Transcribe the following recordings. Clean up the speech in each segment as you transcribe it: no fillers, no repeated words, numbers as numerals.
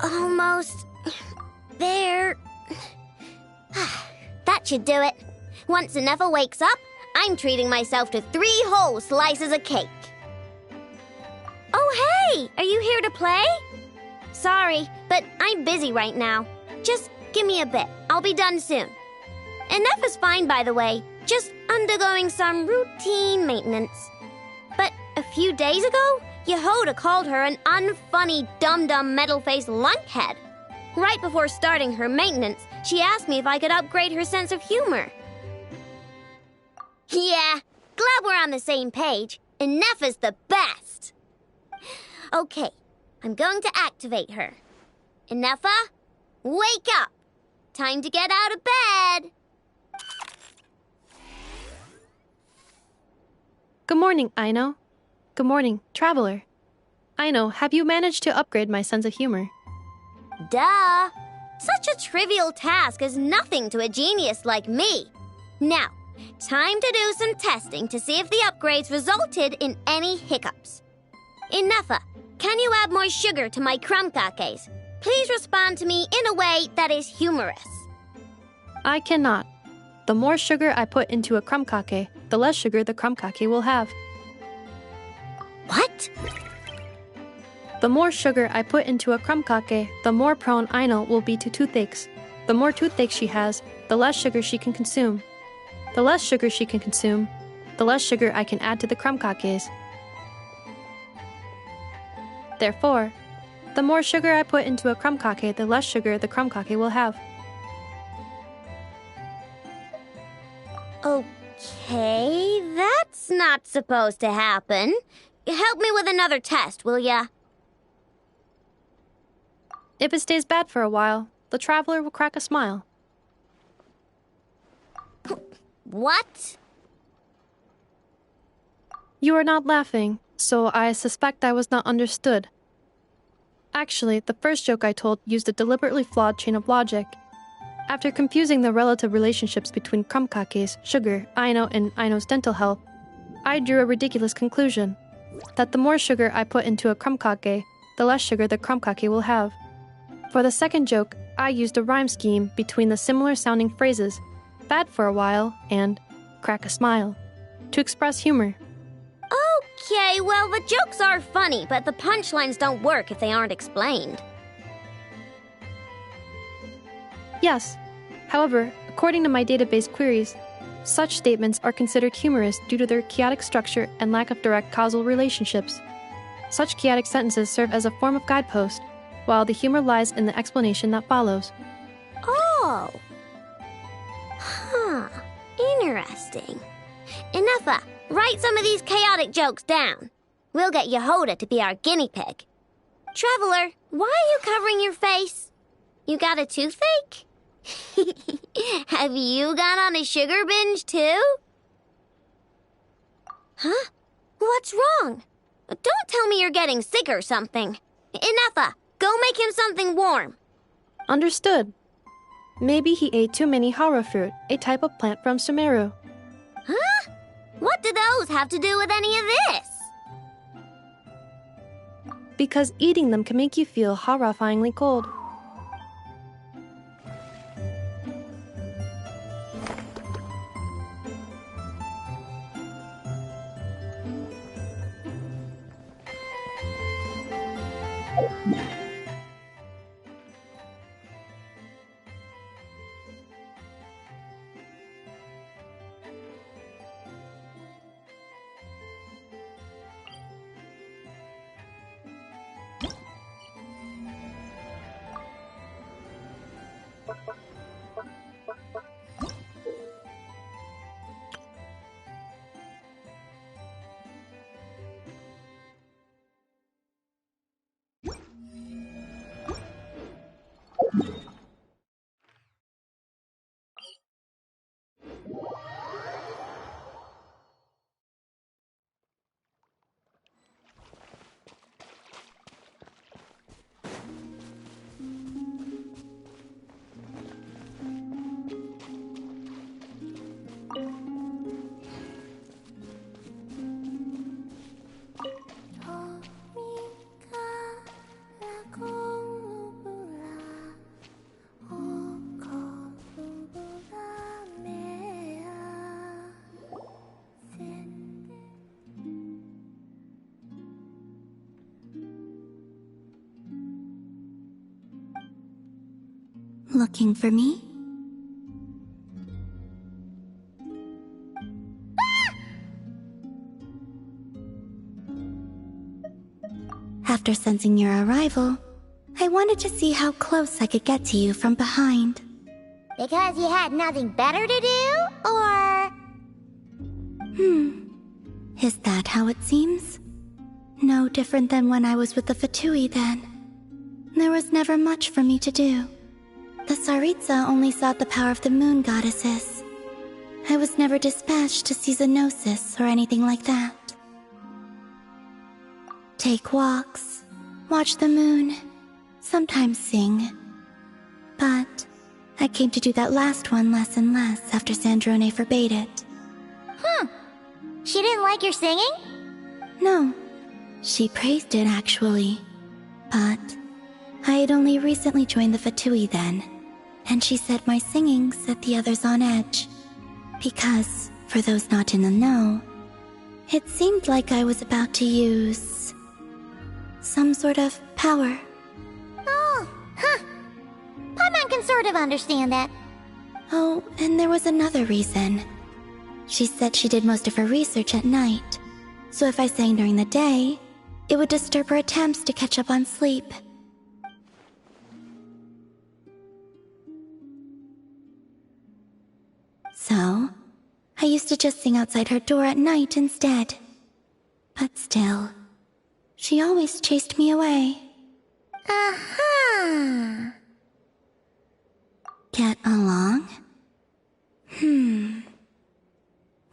Almost there. That should do it. Once Nefa wakes up, I'm treating myself to 3 whole slices of cake. Oh, hey! Are you here to play? Sorry, but I'm busy right now. Just give me a bit. I'll be done soon. And Nefa's fine, by the way. Just undergoing some routine maintenance. But a few days ago, Yehoda called her an unfunny, dum-dum, metal-faced lunkhead. Right before starting her maintenance, she asked me if I could upgrade her sense of humor. Yeah, glad we're on the same page. And Nefa's the best. Okay, I'm going to activate her. Nefa, wake up. Time to get out of bed. Good morning, Aino. Good morning, Traveler. Aino, have you managed to upgrade my sense of humor? Duh! Such a trivial task is nothing to a genius like me. Now, time to do some testing to see if the upgrades resulted in any hiccups. Nefa, can you add more sugar to my crumb cakes? Please respond to me in a way that is humorous. I cannot. The more sugar I put into a crumb cake, the less sugar the crumb cake will have. What? The more sugar I put into a crumb cake, the more prone Aino will be to toothaches. The more toothaches she has, the less sugar she can consume. The less sugar she can consume, the less sugar I can add to the crumb cakes. Therefore, the more sugar I put into a crumb cake, the less sugar the crumb cake will have. Okay, that's not supposed to happen. Help me with another test, will ya? If it stays bad for a while, the traveler will crack a smile. What? You are not laughing, so I suspect I was not understood. Actually, the first joke I told used a deliberately flawed chain of logic. After confusing the relative relationships between crumb cakes, sugar, Aino, and Aino's dental health, I drew a ridiculous conclusion. That the more sugar I put into a crumb cake, the less sugar the crumb cake will have. For the second joke, I used a rhyme scheme between the similar-sounding phrases, bad for a while, and crack a smile, to express humor. Okay, well, the jokes are funny, but the punchlines don't work if they aren't explained. Yes. However, according to my database queries, such statements are considered humorous due to their chaotic structure and lack of direct causal relationships. Such chaotic sentences serve as a form of guidepost, while the humor lies in the explanation that follows. Oh. Huh. Interesting. Nefa, write some of these chaotic jokes down. We'll get Yehoda to be our guinea pig. Traveler, why are you covering your face? You got a toothache? Have you gone on a sugar binge too? Huh? What's wrong? Don't tell me you're getting sick or something. Nefa, go make him something warm. Understood. Maybe he ate too many hara fruit, a type of plant from Sumeru. Huh? What do those have to do with any of this? Because eating them can make you feel horrifyingly cold. Looking for me? After sensing your arrival, I wanted to see how close I could get to you from behind. Because you had nothing better to do, or...? Is that how it seems? No different than when I was with the Fatui then. There was never much for me to do. The Tsaritsa only sought the power of the moon goddesses. I was never dispatched to see Xenosis or anything like that. Take walks, watch the moon, sometimes sing. But I came to do that last one less and less after Sandrone forbade it. She didn't like your singing? No, she praised it actually. But I had only recently joined the Fatui then, and she said my singing set the others on edge. Because, for those not in the know, it seemed like I was about to use some sort of power. Oh, Paimon can sort of understand that. Oh, and there was another reason. She said she did most of her research at night, so if I sang during the day, it would disturb her attempts to catch up on sleep. So, I used to just sing outside her door at night instead. But still, she always chased me away. Get along?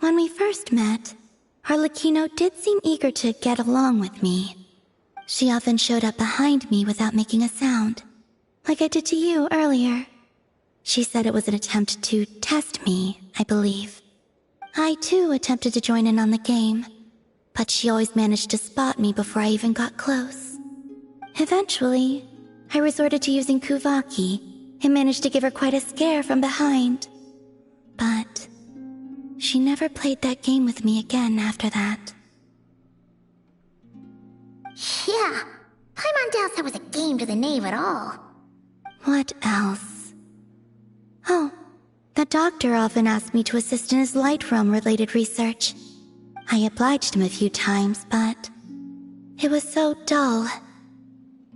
When we first met, Arlecchino did seem eager to get along with me. She often showed up behind me without making a sound, like I did to you earlier. She said it was an attempt to test me, I believe. I too attempted to join in on the game, but she always managed to spot me before I even got close. Eventually, I resorted to using Kuvaki and managed to give her quite a scare from behind. But she never played that game with me again after that. Yeah, Paimon doubts that was a game to the knave at all. What else? Oh, the doctor often asked me to assist in his light realm-related research. I obliged him a few times, but it was so dull.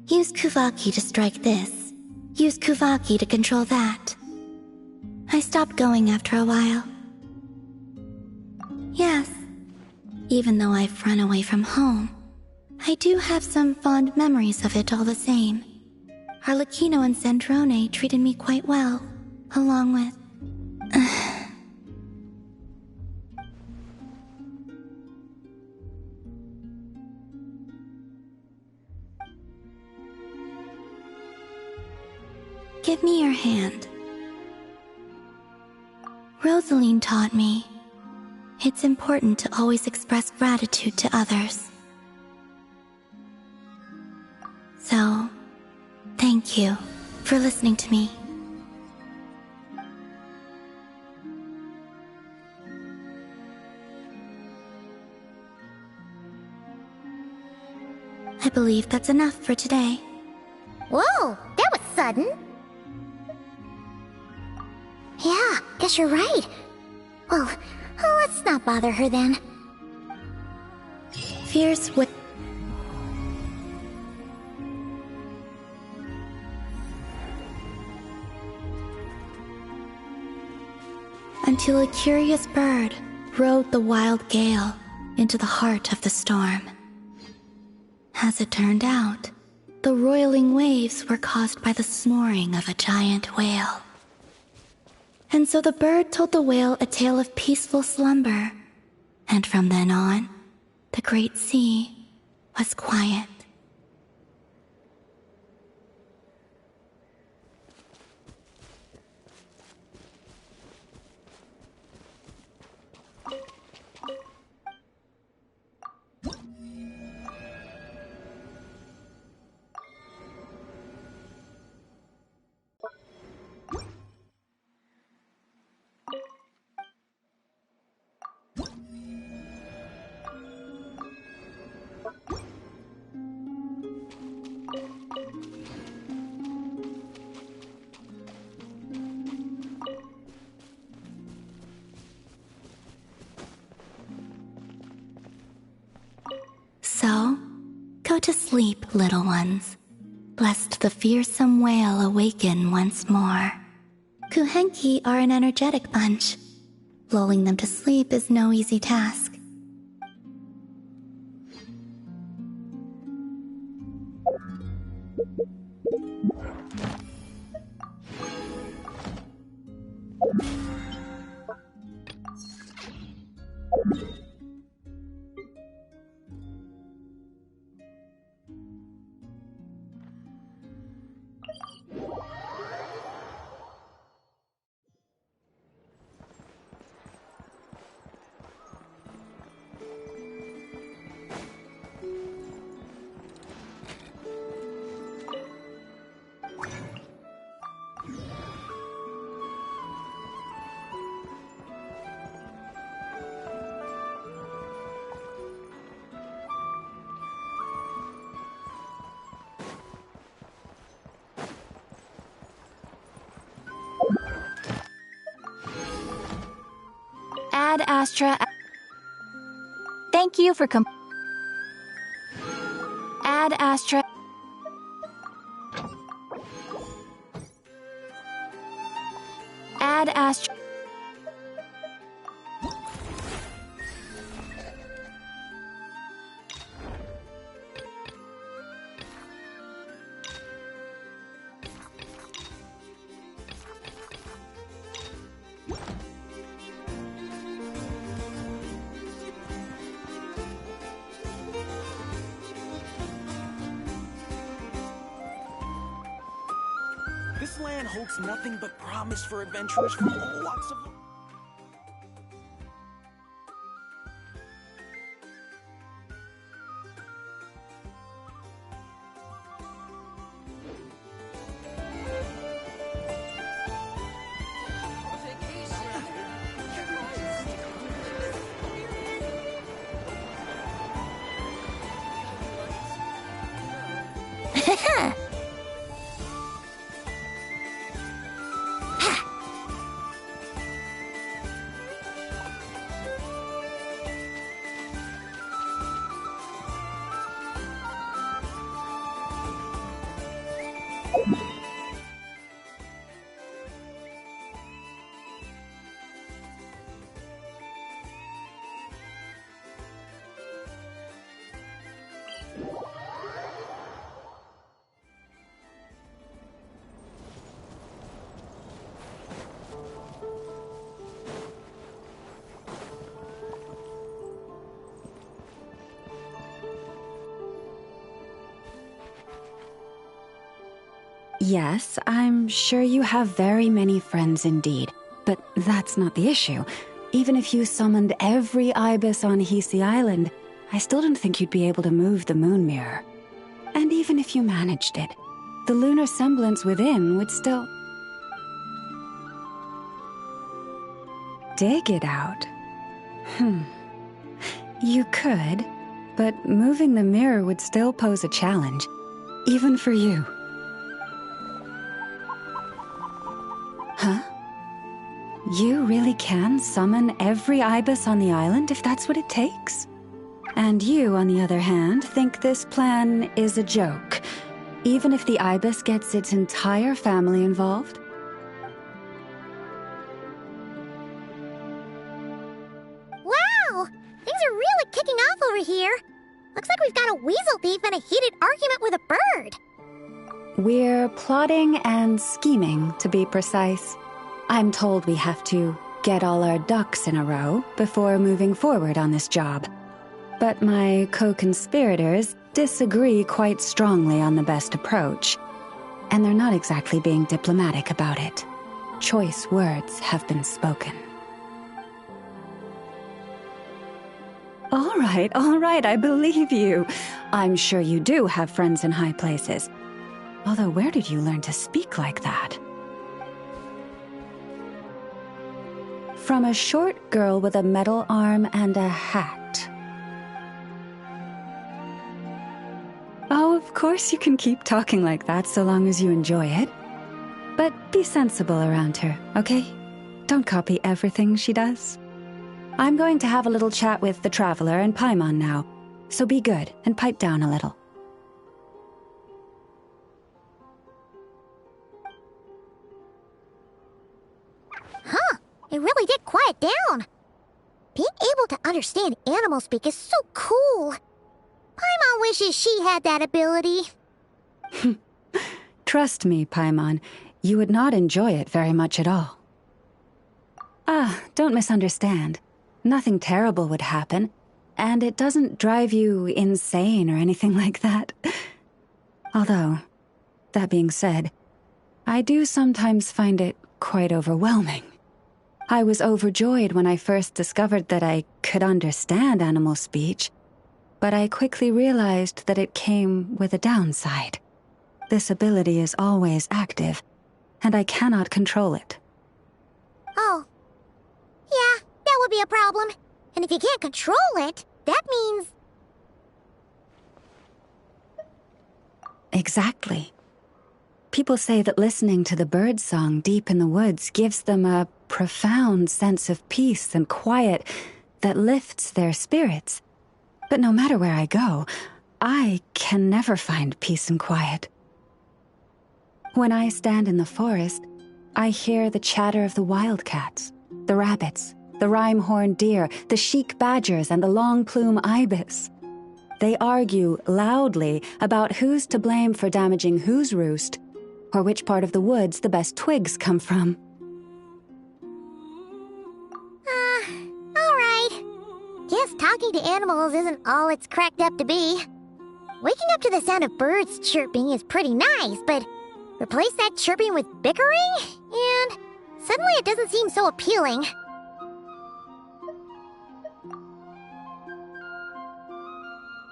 Use Kuvaki to strike this. Use Kuvaki to control that. I stopped going after a while. Yes, even though I've run away from home, I do have some fond memories of it all the same. Arlecchino and Sandrone treated me quite well, along with... Give me your hand. Rosaline taught me it's important to always express gratitude to others. So, thank you for listening to me. I believe that's enough for today. Whoa, that was sudden. Yeah, guess you're right. Well, let's not bother her then. Fierce whip. Until a curious bird rode the wild gale into the heart of the storm. As it turned out, the roiling waves were caused by the snoring of a giant whale. And so the bird told the whale a tale of peaceful slumber, and from then on, the great sea was quiet. to sleep, little ones, lest the fearsome whale awaken once more. Kuhenki are an energetic bunch. Lulling them to sleep is no easy task. Ad Astra. Thank you for Ad Astra. Ad Astra. This land holds nothing but promise for adventurers from all walks of life. Yes, I'm sure you have very many friends indeed, but that's not the issue. Even if you summoned every ibis on Hisi Island, I still don't think you'd be able to move the moon mirror. And even if you managed it, the lunar semblance within would still... dig it out. You could, but moving the mirror would still pose a challenge, even for you. Huh? You really can summon every ibis on the island if that's what it takes? And you, on the other hand, think this plan is a joke, even if the ibis gets its entire family involved? Wow! Things are really kicking off over here. Looks like we've got a weasel thief and a heated argument with a bird. We're plotting and scheming, to be precise. I'm told we have to get all our ducks in a row before moving forward on this job. But my co-conspirators disagree quite strongly on the best approach. And they're not exactly being diplomatic about it. Choice words have been spoken. All right, I believe you. I'm sure you do have friends in high places. Although, where did you learn to speak like that? From a short girl with a metal arm and a hat. Oh, of course you can keep talking like that so long as you enjoy it. But be sensible around her, okay? Don't copy everything she does. I'm going to have a little chat with the Traveler and Paimon now, so be good and pipe down a little. it really did quiet down. Being able to understand animal speak is so cool. Paimon wishes she had that ability. Trust me, Paimon, you would not enjoy it very much at all. Don't misunderstand. Nothing terrible would happen, and it doesn't drive you insane or anything like that. Although, that being said, I do sometimes find it quite overwhelming. I was overjoyed when I first discovered that I could understand animal speech, but I quickly realized that it came with a downside. This ability is always active, and I cannot control it. Oh. Yeah, that would be a problem. And if you can't control it, that means... Exactly. People say that listening to the bird song deep in the woods gives them a profound sense of peace and quiet that lifts their spirits. But no matter where I go, I can never find peace and quiet. When I stand in the forest, I hear the chatter of the wildcats, the rabbits, the rhyme-horned deer, the chic badgers, and the long-plume ibis. They argue loudly about who's to blame for damaging whose roost, or which part of the woods the best twigs come from. Alright. Guess talking to animals isn't all it's cracked up to be. Waking up to the sound of birds chirping is pretty nice, but replace that chirping with bickering, and suddenly it doesn't seem so appealing.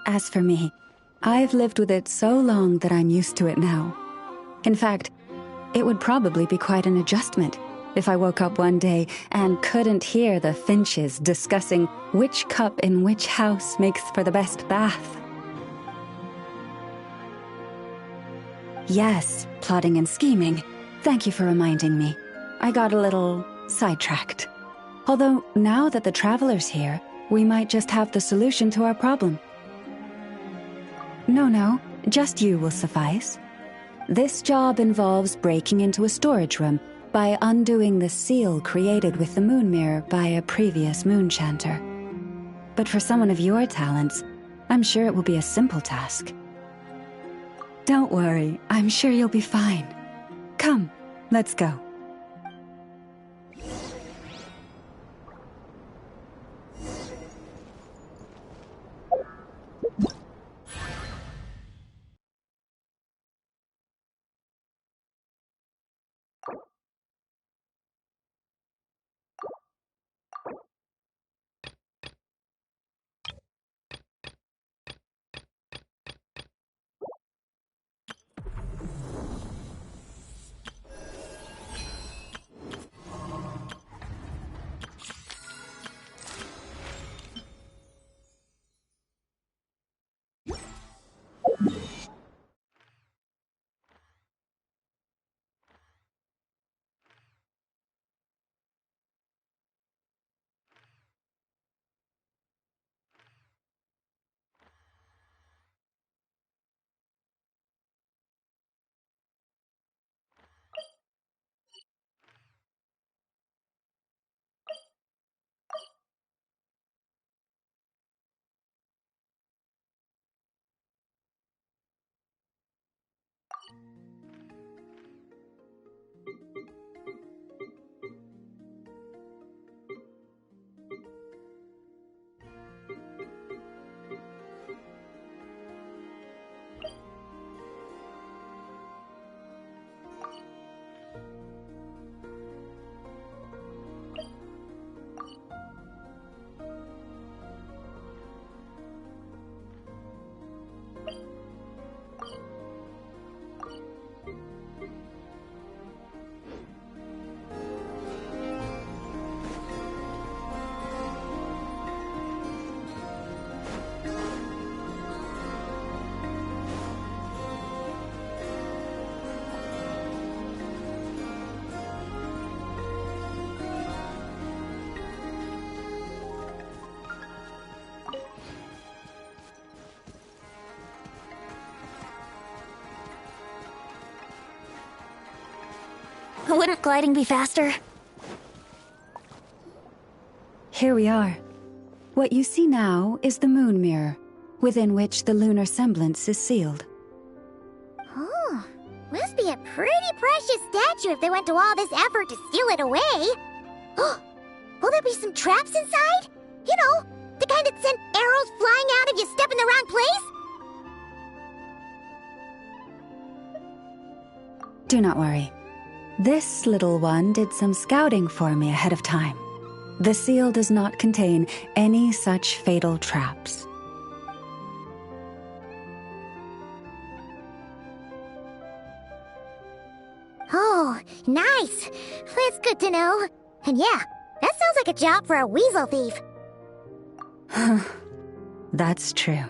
As for me, I've lived with it so long that I'm used to it now. In fact, it would probably be quite an adjustment if I woke up one day and couldn't hear the finches discussing which cup in which house makes for the best bath. Yes, plotting and scheming. Thank you for reminding me. I got a little sidetracked. Although, now that the traveler's here, we might just have the solution to our problem. No, just you will suffice. This job involves breaking into a storage room by undoing the seal created with the moon mirror by a previous moon chanter. But for someone of your talents, I'm sure it will be a simple task. Don't worry, I'm sure you'll be fine. Come, let's go. Wouldn't gliding be faster? here we are. What you see now is the moon mirror, within which the lunar semblance is sealed. Oh, must be a pretty precious statue if they went to all this effort to steal it away. Oh, will there be some traps inside? You know, the kind that send arrows flying out if you step in the wrong place? Do not worry. This little one did some scouting for me ahead of time. The seal does not contain any such fatal traps. Oh, nice. That's good to know. And yeah, that sounds like a job for a weasel thief. That's true.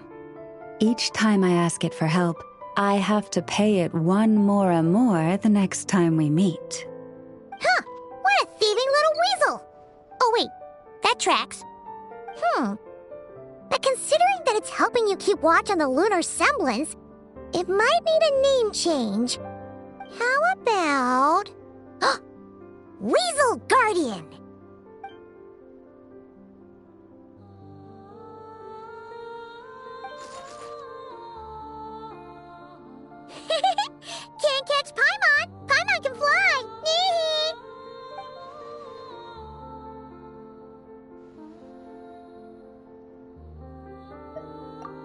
Each time I ask it for help, I have to pay it one more the next time we meet. Huh, what a thieving little weasel! Oh wait, that tracks. But considering that it's helping you keep watch on the lunar semblance, it might need a name change. How about... Weasel Guardian! Can't catch Paimon! Paimon can fly!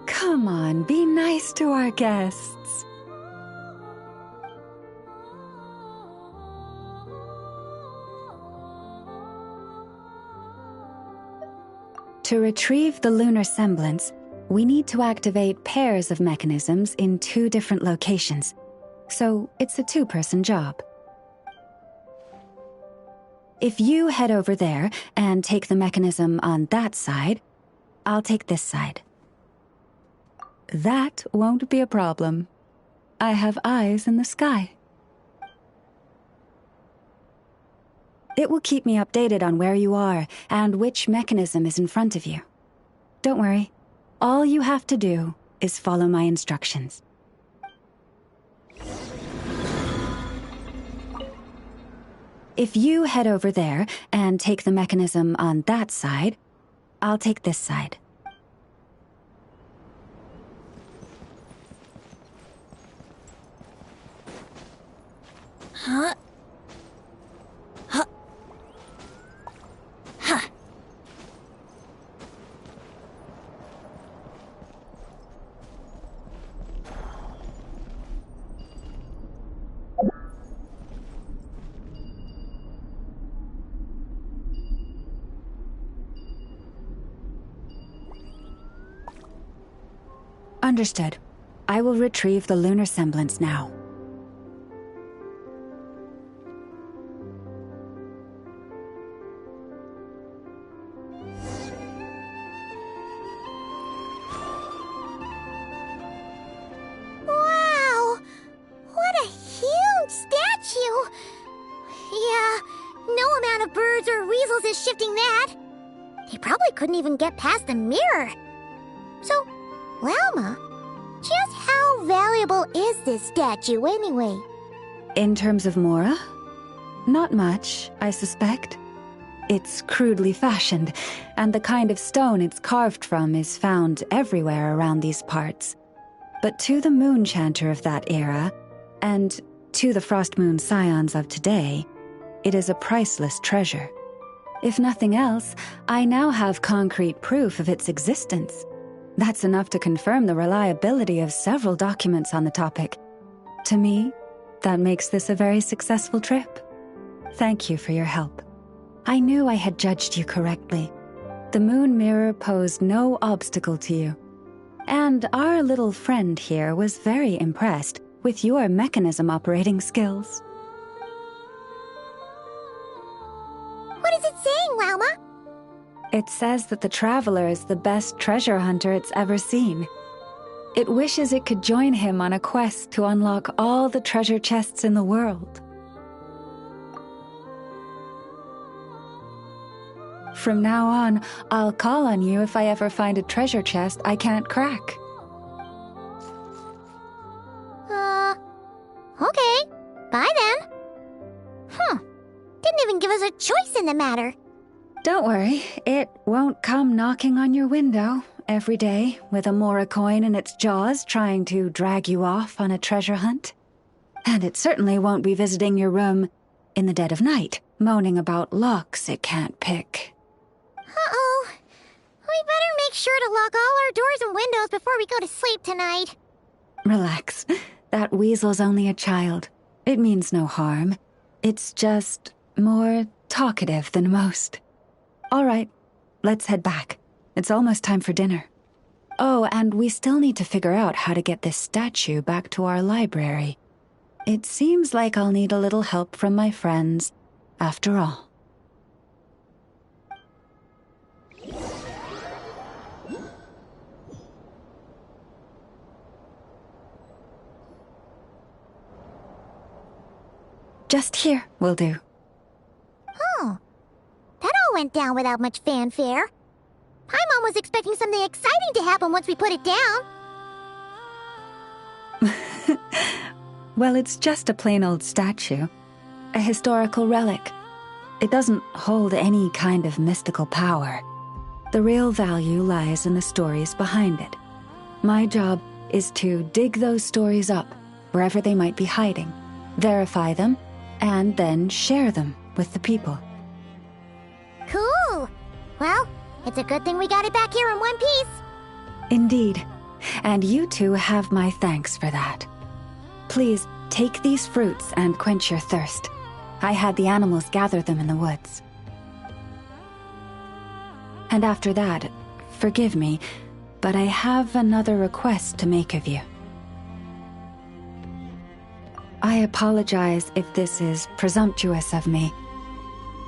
Come on, be nice to our guests. To retrieve the lunar semblance, we need to activate pairs of mechanisms in 2 different locations, so it's a 2-person job. If you head over there and take the mechanism on that side, I'll take this side. That won't be a problem. I have eyes in the sky. It will keep me updated on where you are and which mechanism is in front of you. Don't worry. All you have to do is follow my instructions. If you head over there and take the mechanism on that side, I'll take this side. Huh? Understood. I will retrieve the lunar semblance now. Wow! What a huge statue! Yeah, no amount of birds or weasels is shifting that. They probably couldn't even get past the mirror. So, Lalma, just how valuable is this statue anyway? In terms of Mora? Not much, I suspect. It's crudely fashioned, and the kind of stone it's carved from is found everywhere around these parts. But to the moon chanter of that era, and to the frost moon scions of today, it is a priceless treasure. If nothing else, I now have concrete proof of its existence. That's enough to confirm the reliability of several documents on the topic. To me, that makes this a very successful trip. Thank you for your help. I knew I had judged you correctly. The moon mirror posed no obstacle to you. And our little friend here was very impressed with your mechanism operating skills. What is it saying, Lalma? It says that the Traveler is the best treasure hunter it's ever seen. It wishes it could join him on a quest to unlock all the treasure chests in the world. From now on, I'll call on you if I ever find a treasure chest I can't crack. Okay. Bye then. Didn't even give us a choice in the matter. Don't worry, it won't come knocking on your window every day with a Mora coin in its jaws trying to drag you off on a treasure hunt. And it certainly won't be visiting your room in the dead of night, moaning about locks it can't pick. Uh-oh. We better make sure to lock all our doors and windows before we go to sleep tonight. Relax. That weasel's only a child. It means no harm. It's just more talkative than most. All right, let's head back. It's almost time for dinner. Oh, and we still need to figure out how to get this statue back to our library. It seems like I'll need a little help from my friends, after all. Just here will do. Oh. That all went down without much fanfare. Paimon was expecting something exciting to happen once we put it down. Well, it's just a plain old statue. A historical relic. It doesn't hold any kind of mystical power. The real value lies in the stories behind it. My job is to dig those stories up, wherever they might be hiding, verify them, and then share them with the people. Cool. Well, it's a good thing we got it back here in one piece. Indeed. And you two have my thanks for that. Please, take these fruits and quench your thirst. I had the animals gather them in the woods. And after that, forgive me, but I have another request to make of you. I apologize if this is presumptuous of me,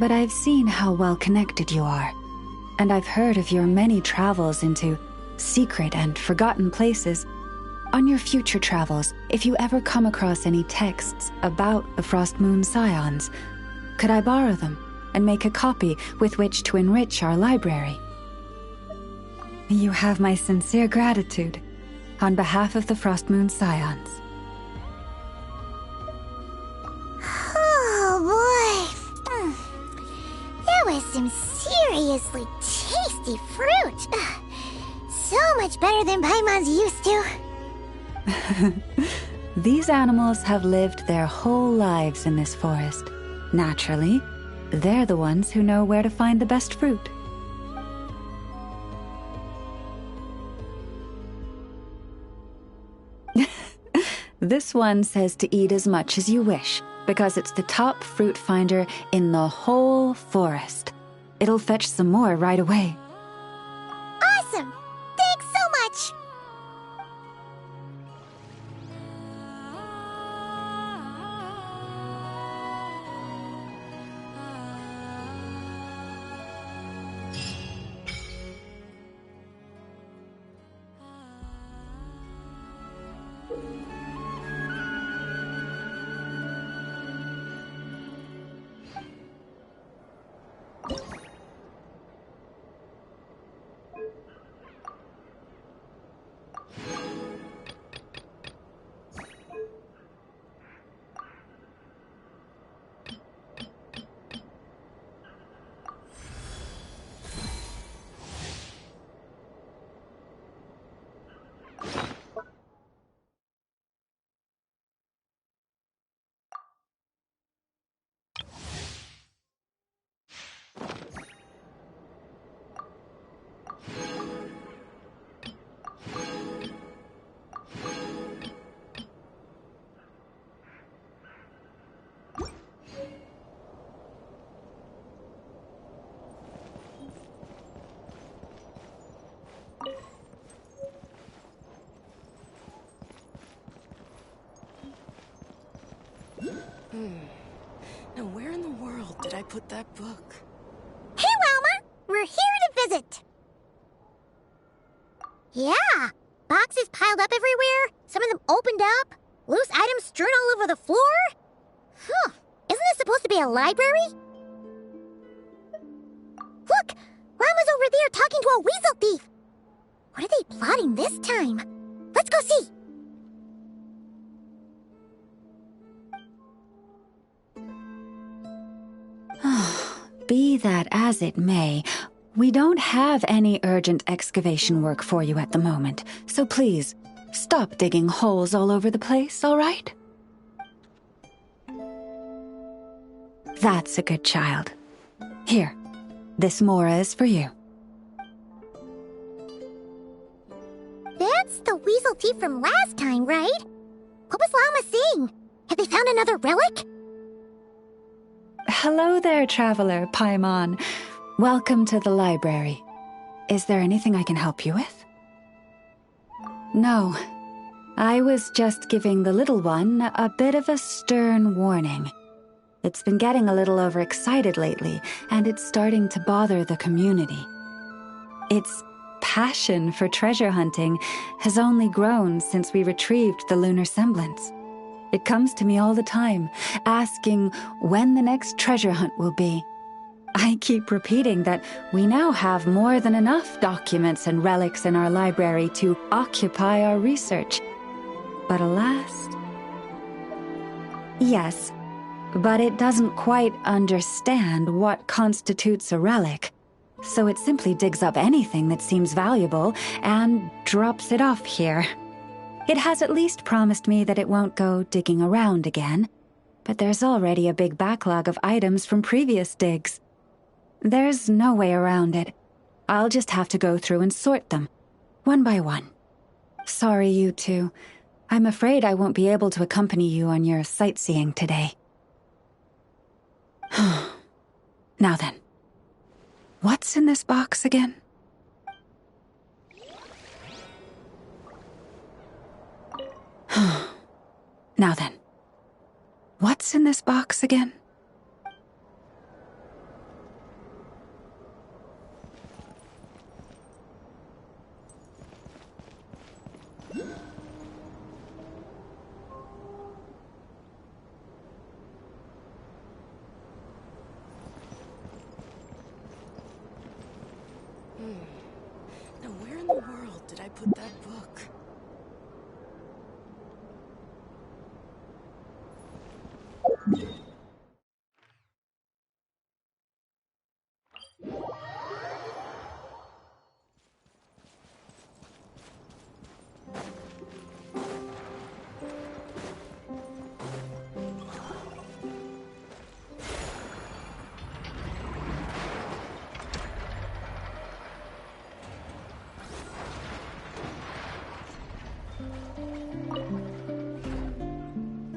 but I've seen how well connected you are, and I've heard of your many travels into secret and forgotten places. On your future travels, if you ever come across any texts about the Frost Moon Scions, could I borrow them and make a copy with which to enrich our library? You have my sincere gratitude on behalf of the Frost Moon Scions. Oh boy. That was some seriously tasty fruit. So much better than Paimon's used to. These animals have lived their whole lives in this forest. Naturally, they're the ones who know where to find the best fruit. This one says to eat as much as you wish, because it's the top fruit finder in the whole forest. It'll fetch some more right away. Awesome! Thanks so much! Now where in the world did I put that book? Hey, Wilma! We're here to visit! Yeah! Boxes piled up everywhere, some of them opened up, loose items strewn all over the floor. Huh. Isn't this supposed to be a library? Look! Wilma's over there talking to a weasel thief! What are they plotting this time? Let's go see! Be that as it may, we don't have any urgent excavation work for you at the moment, so please, stop digging holes all over the place, all right? That's a good child. Here, this Mora is for you. That's the weasel teeth from last time, right? What was Llama saying? Have they found another relic? Hello there, traveler, Paimon. Welcome to the library. Is there anything I can help you with? No. I was just giving the little one a bit of a stern warning. It's been getting a little overexcited lately, and it's starting to bother the community. Its passion for treasure hunting has only grown since we retrieved the lunar semblance. It comes to me all the time, asking when the next treasure hunt will be. I keep repeating that we now have more than enough documents and relics in our library to occupy our research. But alas... Yes, but it doesn't quite understand what constitutes a relic, so it simply digs up anything that seems valuable and drops it off here. It has at least promised me that it won't go digging around again, but there's already a big backlog of items from previous digs. There's no way around it. I'll just have to go through and sort them, one by one. Sorry, you two. I'm afraid I won't be able to accompany you on your sightseeing today. Now then, what's in this box again? Now then, what's in this box again? Now where in the world did I put that book?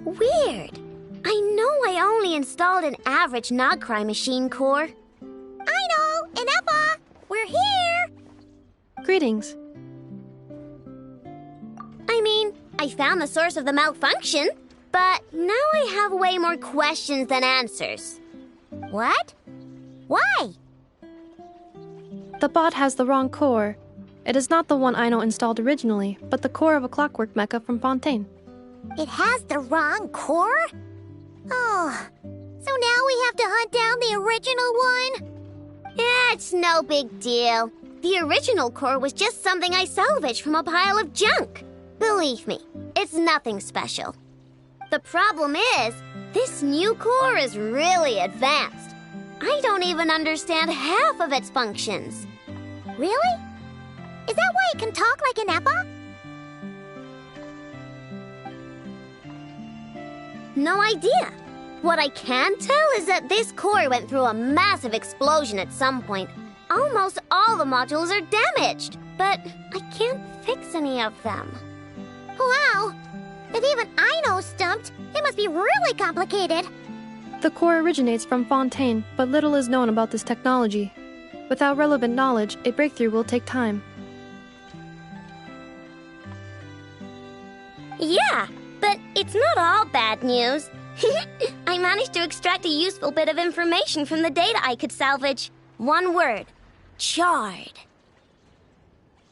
Weird. I know I only installed an average Nogcry machine core. Aino and Effa, we're here! Greetings. I mean, I found the source of the malfunction, but now I have way more questions than answers. What? Why? The bot has the wrong core. It is not the one Aino installed originally, but the core of a clockwork mecha from Fontaine. It has the wrong core? Oh, so now we have to hunt down the original one? Yeah, it's no big deal. The original core was just something I salvaged from a pile of junk. Believe me, it's nothing special. The problem is, this new core is really advanced. I don't even understand half of its functions. Really? Is that why it can talk like an Effa? No idea. What I can tell is that this core went through a massive explosion at some point. Almost all the modules are damaged, but I can't fix any of them. Wow! If even Aino's stumped, it must be really complicated. The core originates from Fontaine, but little is known about this technology. Without relevant knowledge, a breakthrough will take time. Yeah, but it's not all bad news. I managed to extract a useful bit of information from the data I could salvage. One word. Charred.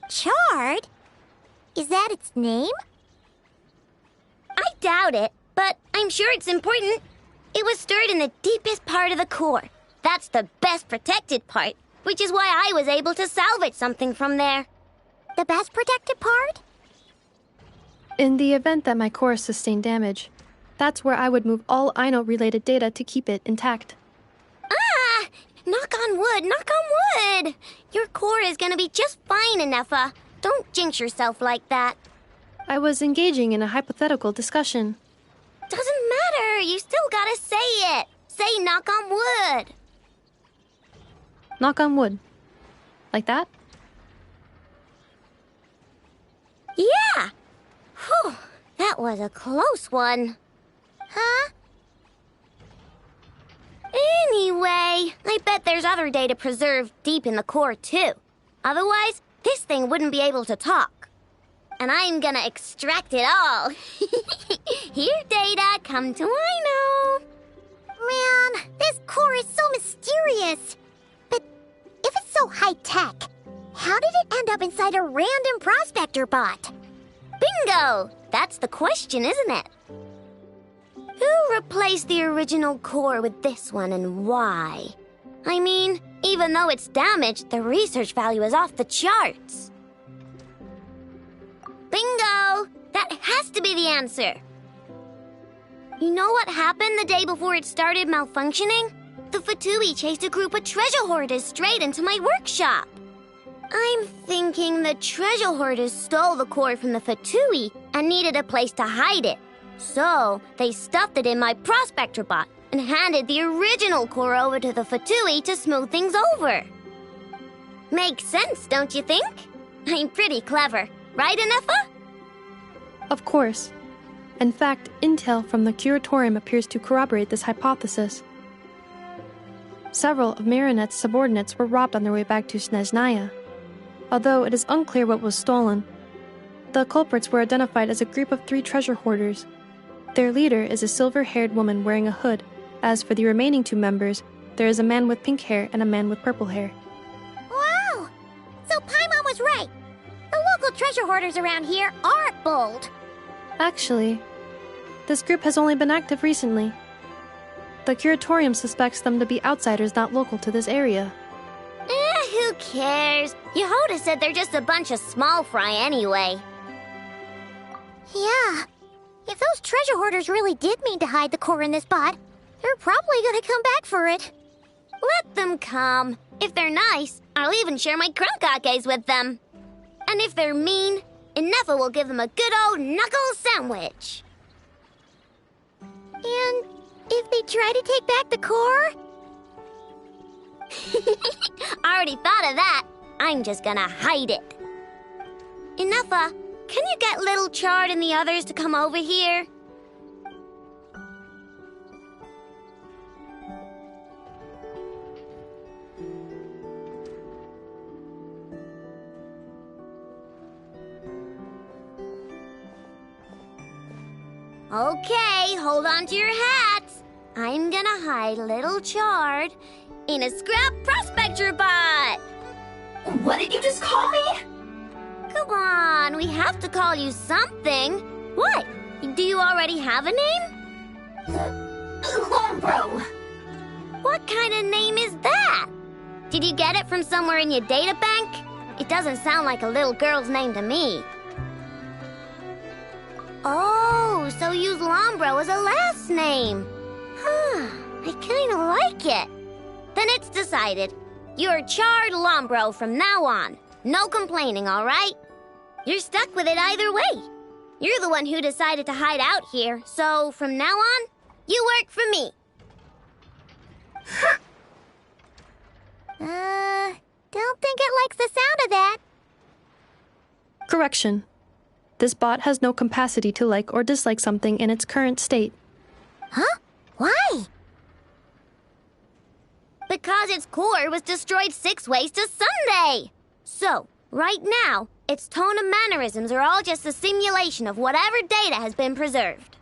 Charred? Is that its name? I doubt it, but I'm sure it's important. It was stored in the deepest part of the core. That's the best protected part, which is why I was able to salvage something from there. The best protected part? In the event that my core sustained damage, that's where I would move all Aino-related data to keep it intact. Ah! Knock on wood, knock on wood! Your core is gonna be just fine, Inefa. Don't jinx yourself like that. I was engaging in a hypothetical discussion. Doesn't matter, you still gotta say it. Say knock on wood. Knock on wood. Like that? Yeah! Whew, that was a close one. Huh? Anyway, I bet there's other data preserved deep in the core, too. Otherwise, this thing wouldn't be able to talk. And I'm gonna extract it all. Here, data, come to I know. Man, this core is so mysterious. But if it's so high-tech, how did it end up inside a random prospector bot? Bingo! That's the question, isn't it? Who replaced the original core with this one and why? I mean, even though it's damaged, the research value is off the charts. Bingo! That has to be the answer. You know what happened the day before it started malfunctioning? The Fatui chased a group of treasure hoarders straight into my workshop. I'm thinking the treasure hoarders stole the core from the Fatui and needed a place to hide it. So, they stuffed it in my prospector bot and handed the original core over to the Fatui to smooth things over. Makes sense, don't you think? I'm pretty clever, right, Inefa? Of course. In fact, intel from the curatorium appears to corroborate this hypothesis. Several of Marinette's subordinates were robbed on their way back to Snezhnaya. Although it is unclear what was stolen, the culprits were identified as a group of 3 treasure hoarders. Their leader is a silver-haired woman wearing a hood. As for the remaining 2 members, there is a man with pink hair and a man with purple hair. Wow! So Paimon was right. The local treasure hoarders around here aren't bold. Actually, this group has only been active recently. The curatorium suspects them to be outsiders not local to this area. Who cares? Yehoda said they're just a bunch of small fry anyway. Yeah. If those treasure hoarders really did mean to hide the core in this bot, they're probably gonna come back for it. Let them come. If they're nice, I'll even share my crunkakes with them. And if they're mean, Inefa will give them a good old knuckle sandwich. And if they try to take back the core? I already thought of that. I'm just gonna hide it. Inefa, can you get Little Chard and the others to come over here? Okay, hold on to your hats. I'm gonna hide Little Chard in a scrap prospector bot. What did you just call me? Come on, we have to call you something. What? Do you already have a name? Lombro. What kind of name is that? Did you get it from somewhere in your data bank? It doesn't sound like a little girl's name to me. Oh, so use Lombro as a last name. Huh, I kinda like it. Then it's decided. You're Chard Lombro from now on. No complaining, all right? You're stuck with it either way. You're the one who decided to hide out here, so from now on, you work for me. Don't think it likes the sound of that. Correction. This bot has no capacity to like or dislike something in its current state. Huh? Why? Because its core was destroyed 6 ways to Sunday. So, right now, its tone and mannerisms are all just a simulation of whatever data has been preserved.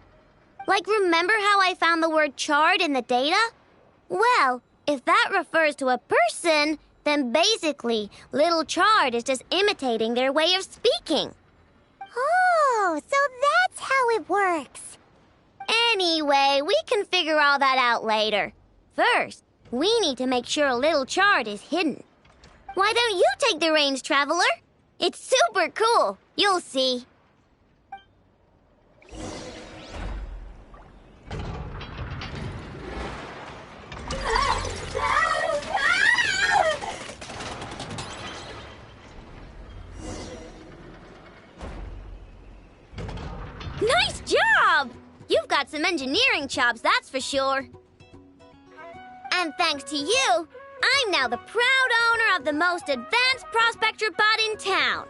Like, remember how I found the word charred in the data? Well, if that refers to a person, then basically, Little Chard is just imitating their way of speaking. Oh, so that's how it works. Anyway, we can figure all that out later. First, we need to make sure Little Chard is hidden. Why don't you take the reins, Traveler? It's super cool. You'll see. got some engineering chops, that's for sure. And thanks to you, I'm now the proud owner of the most advanced prospector bot in town.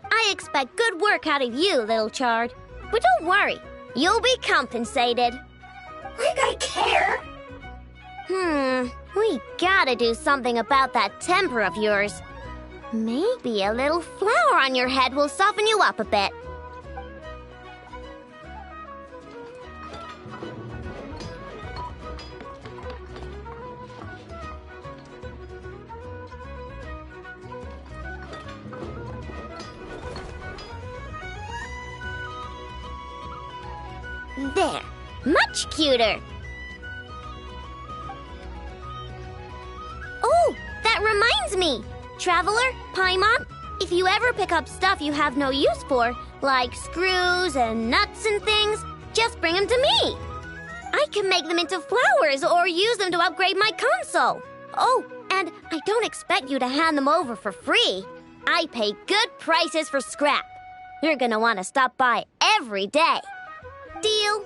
I expect good work out of you, little Chard. But don't worry, you'll be compensated. Like I care. We gotta do something about that temper of yours. Maybe a little flour on your head will soften you up a bit. There, much cuter. Oh, that reminds me. Traveler, Paimon, if you ever pick up stuff you have no use for, like screws and nuts and things, just bring them to me. I can make them into flowers or use them to upgrade my console. Oh, and I don't expect you to hand them over for free. I pay good prices for scrap. You're gonna want to stop by every day. Deal?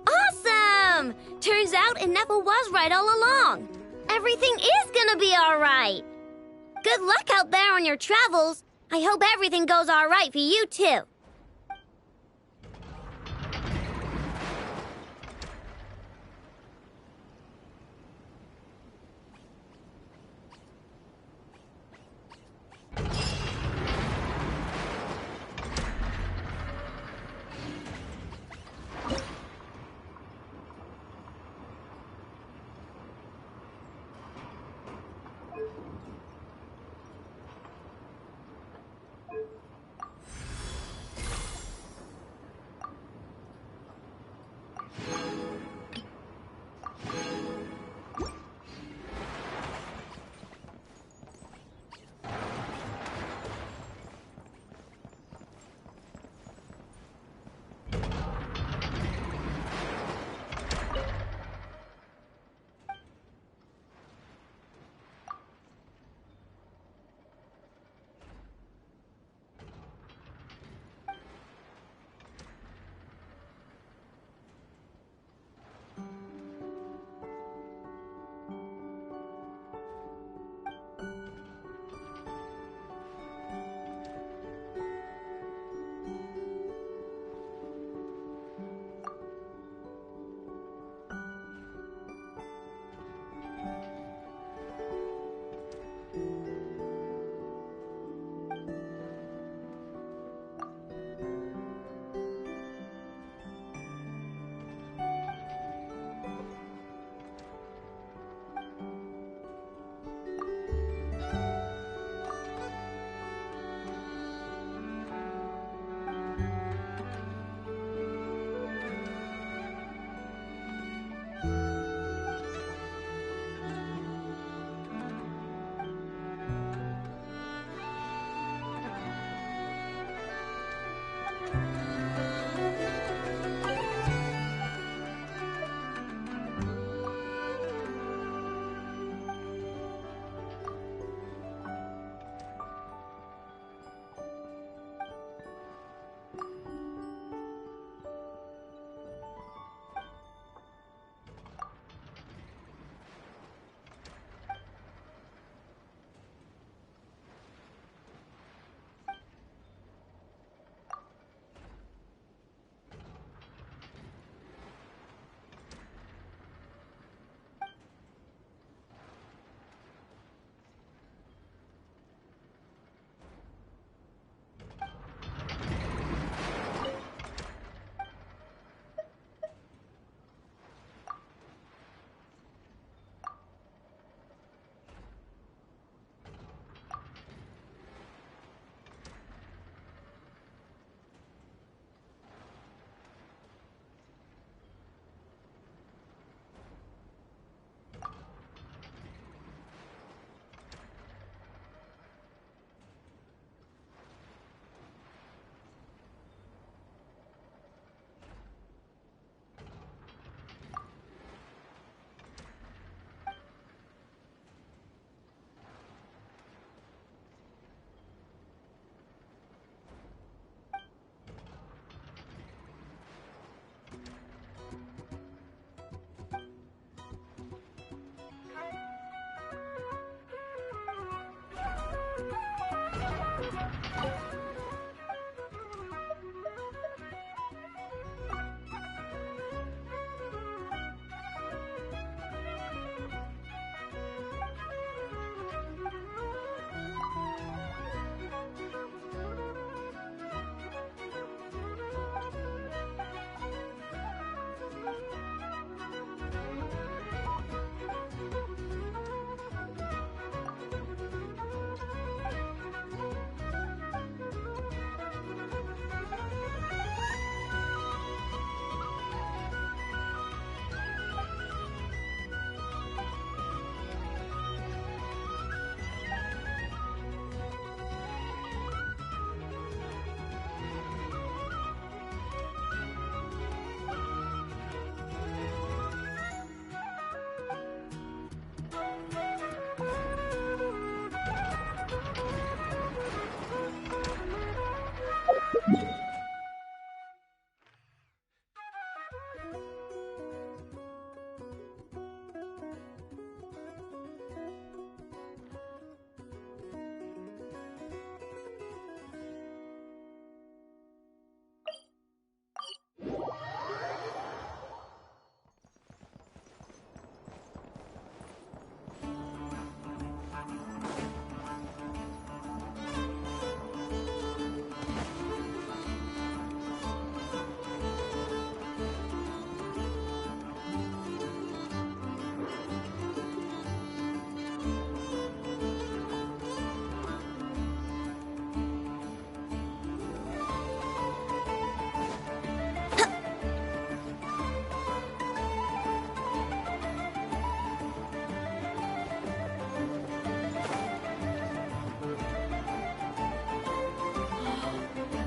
Awesome! Turns out Ineffa was right all along. Everything is gonna be all right. Good luck out there on your travels. I hope everything goes all right for you, too.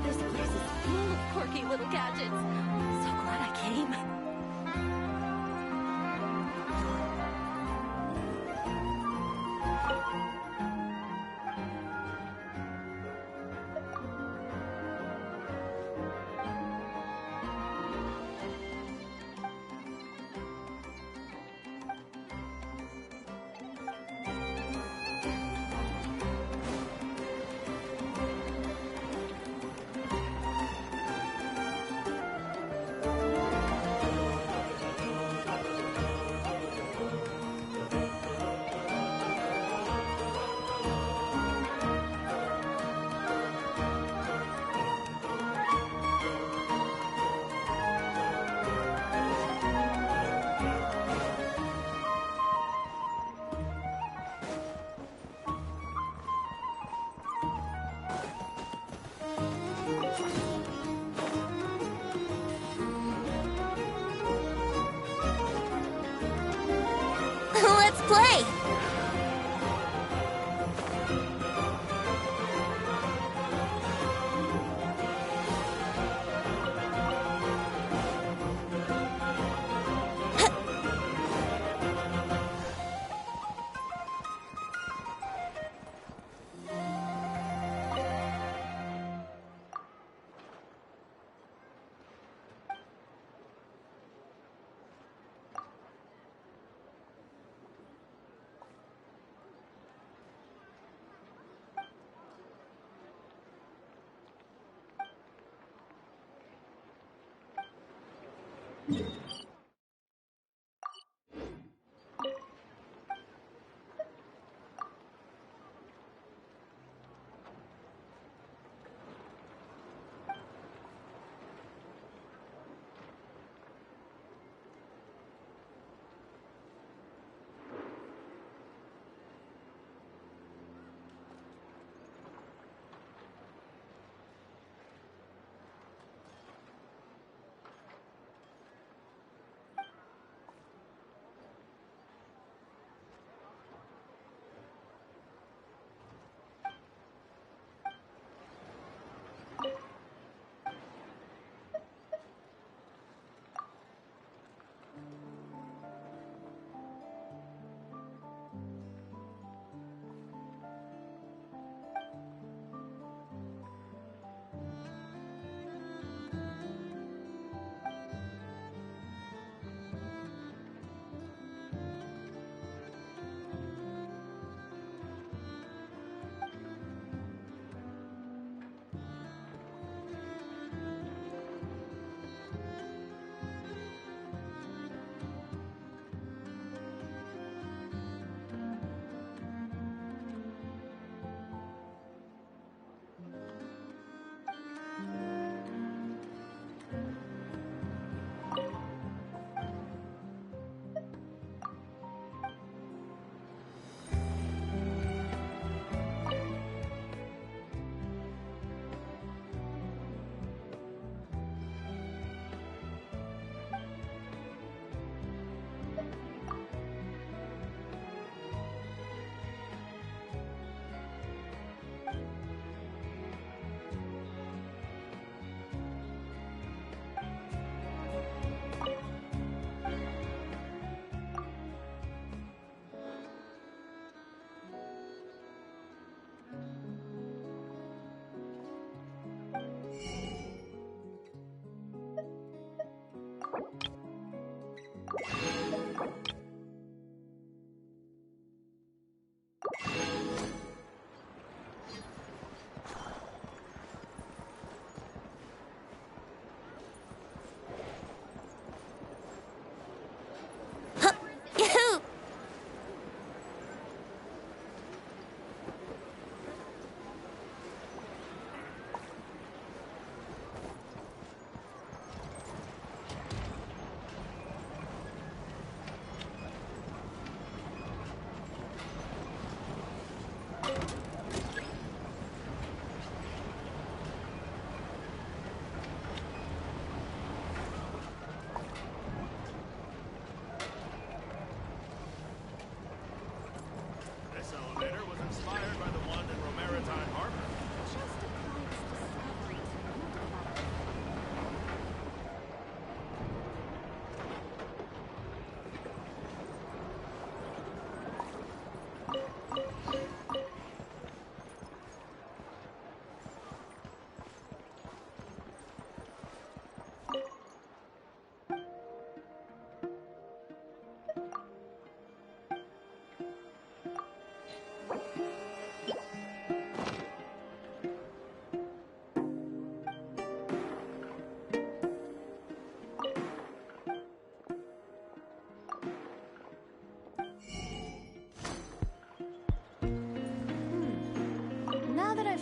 This place is full of quirky little gadgets. So glad I came.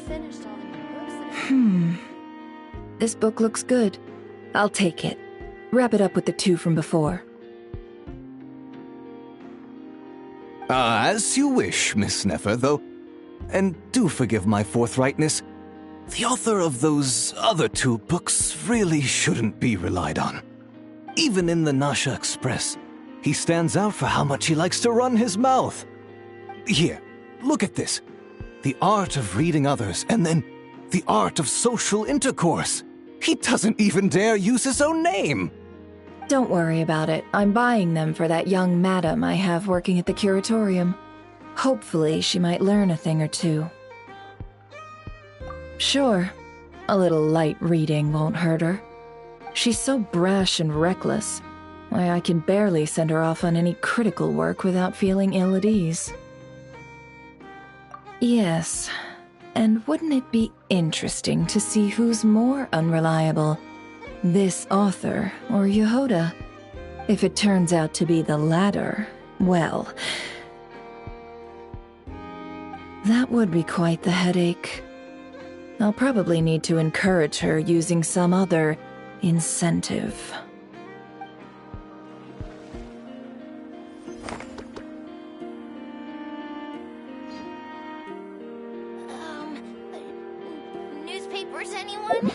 finished all the new books. This book looks good. I'll take it. Wrap it up with the 2 from before. As you wish, Miss Nefer, though. And do forgive my forthrightness. The author of those other 2 books really shouldn't be relied on. Even in the Nasha Express, he stands out for how much he likes to run his mouth. Here, look at this. The art of reading others, and then the art of social intercourse. He doesn't even dare use his own name. Don't worry about it. I'm buying them for that young madam I have working at the curatorium. Hopefully she might learn a thing or 2. Sure, a little light reading won't hurt her. She's so brash and reckless. Why, I can barely send her off on any critical work without feeling ill at ease. Yes, and wouldn't it be interesting to see who's more unreliable? This author or Yehoda? If it turns out to be the latter, well, that would be quite the headache. I'll probably need to encourage her using some other incentive. Newspapers, anyone?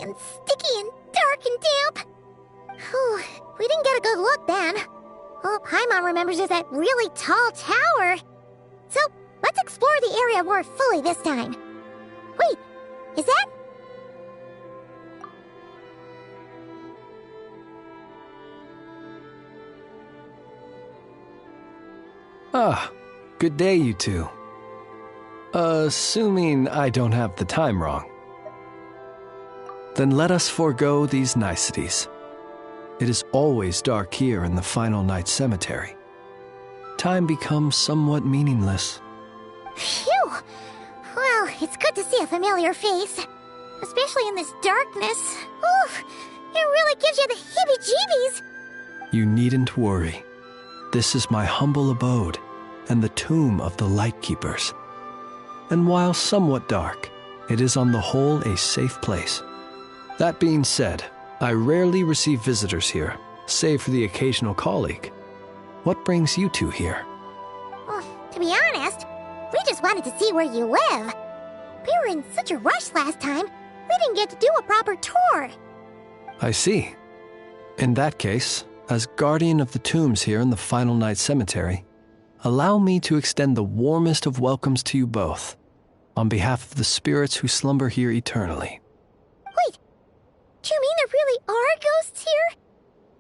and sticky and dark and damp. Whew, we didn't get a good look then. Oh, Paimon remembers there's that really tall tower. So, let's explore the area more fully this time. Wait, is that... Ah, good day, you two. Assuming I don't have the time wrong. Then let us forego these niceties. It is always dark here in the final night cemetery. Time becomes somewhat meaningless. Phew! Well, it's good to see a familiar face. Especially in this darkness. Oof! It really gives you the heebie-jeebies! You needn't worry. This is my humble abode, and the tomb of the Lightkeepers. And while somewhat dark, it is on the whole a safe place. That being said, I rarely receive visitors here, save for the occasional colleague. What brings you two here? Well, to be honest, we just wanted to see where you live. We were in such a rush last time, we didn't get to do a proper tour. I see. In that case, as guardian of the tombs here in the Final Night Cemetery, allow me to extend the warmest of welcomes to you both, on behalf of the spirits who slumber here eternally. Wait, do you mean there really are ghosts here?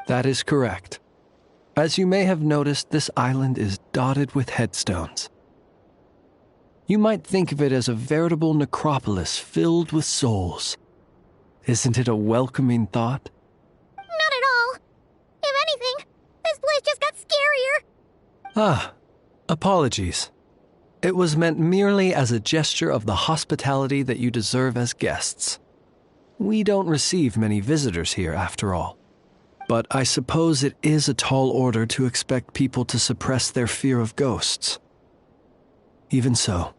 That is correct. As you may have noticed, this island is dotted with headstones. You might think of it as a veritable necropolis filled with souls. Isn't it a welcoming thought? Not at all. If anything, this place just got scarier. Ah, apologies. It was meant merely as a gesture of the hospitality that you deserve as guests. We don't receive many visitors here, after all. But I suppose it is a tall order to expect people to suppress their fear of ghosts. Even so,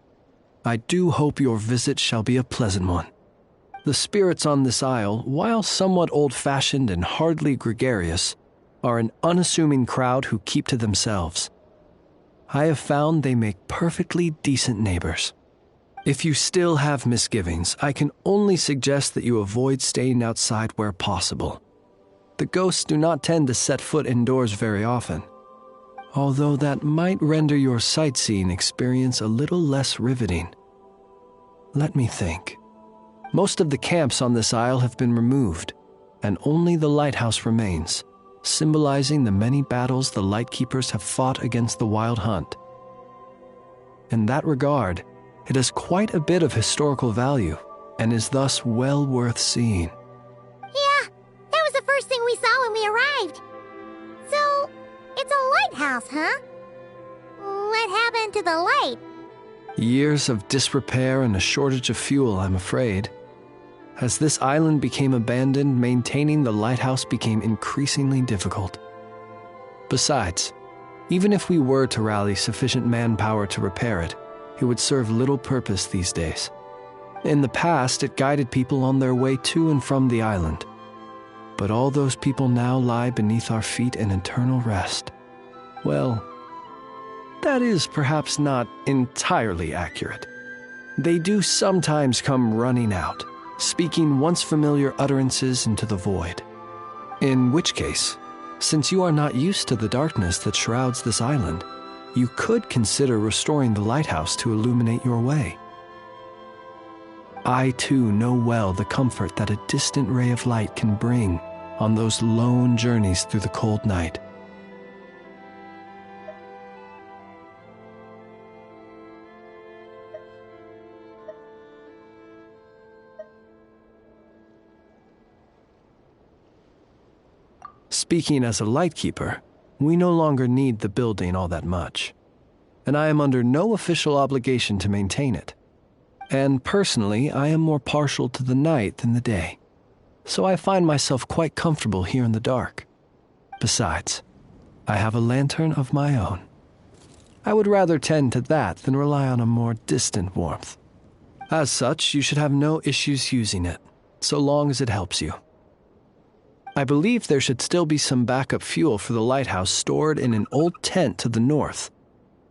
I do hope your visit shall be a pleasant one. The spirits on this isle, while somewhat old-fashioned and hardly gregarious, are an unassuming crowd who keep to themselves. I have found they make perfectly decent neighbors. If you still have misgivings, I can only suggest that you avoid staying outside where possible. The ghosts do not tend to set foot indoors very often, although that might render your sightseeing experience a little less riveting. Let me think. Most of the camps on this isle have been removed, and only the lighthouse remains, symbolizing the many battles the Lightkeepers have fought against the Wild Hunt. In that regard, it has quite a bit of historical value, and is thus well worth seeing. Yeah, that was the first thing we saw when we arrived. So, it's a lighthouse, huh? What happened to the light? Years of disrepair and a shortage of fuel, I'm afraid. As this island became abandoned, maintaining the lighthouse became increasingly difficult. Besides, even if we were to rally sufficient manpower to repair it, it would serve little purpose these days. In the past, it guided people on their way to and from the island. But all those people now lie beneath our feet in eternal rest. Well, that is perhaps not entirely accurate. They do sometimes come running out, speaking once familiar utterances into the void. In which case, since you are not used to the darkness that shrouds this island, you could consider restoring the lighthouse to illuminate your way. I too know well the comfort that a distant ray of light can bring on those lone journeys through the cold night. Speaking as a lightkeeper, we no longer need the building all that much, and I am under no official obligation to maintain it. And personally, I am more partial to the night than the day, so I find myself quite comfortable here in the dark. Besides, I have a lantern of my own. I would rather tend to that than rely on a more distant warmth. As such, you should have no issues using it, so long as it helps you. I believe there should still be some backup fuel for the lighthouse stored in an old tent to the north.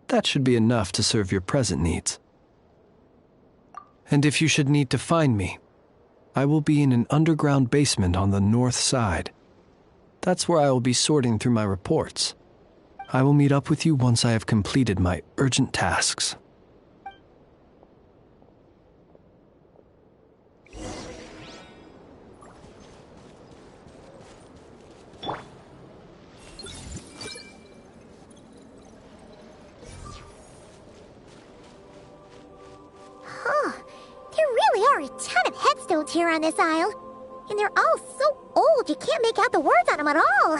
That should be enough to serve your present needs. And if you should need to find me, I will be in an underground basement on the north side. That's where I will be sorting through my reports. I will meet up with you once I have completed my urgent tasks. There really are a ton of headstones here on this isle. And they're all so old you can't make out the words on them at all.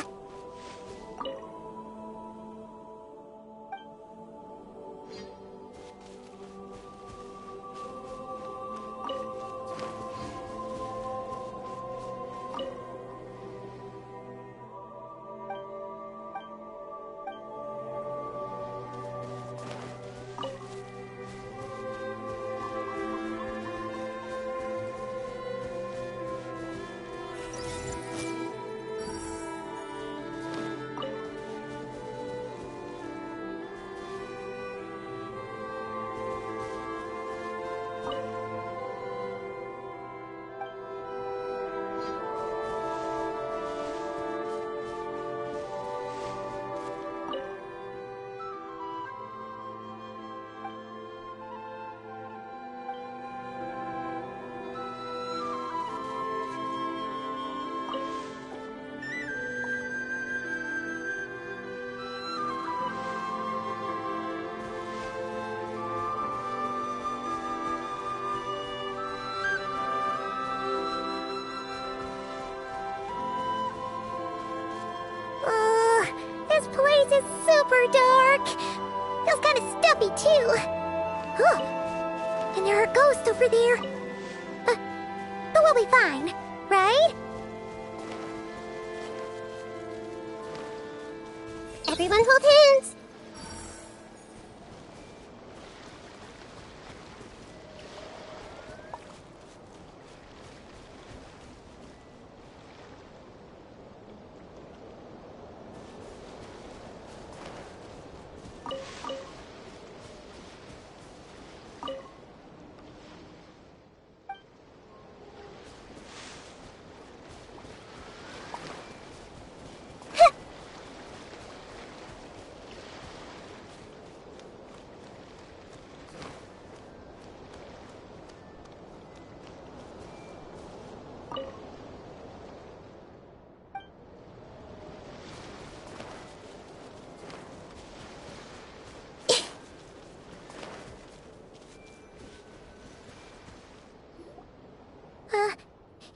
This place is super dark. Feels kind of stuffy, too. Huh. And there are ghosts over there. But we'll be fine, right? Everyone hold hands.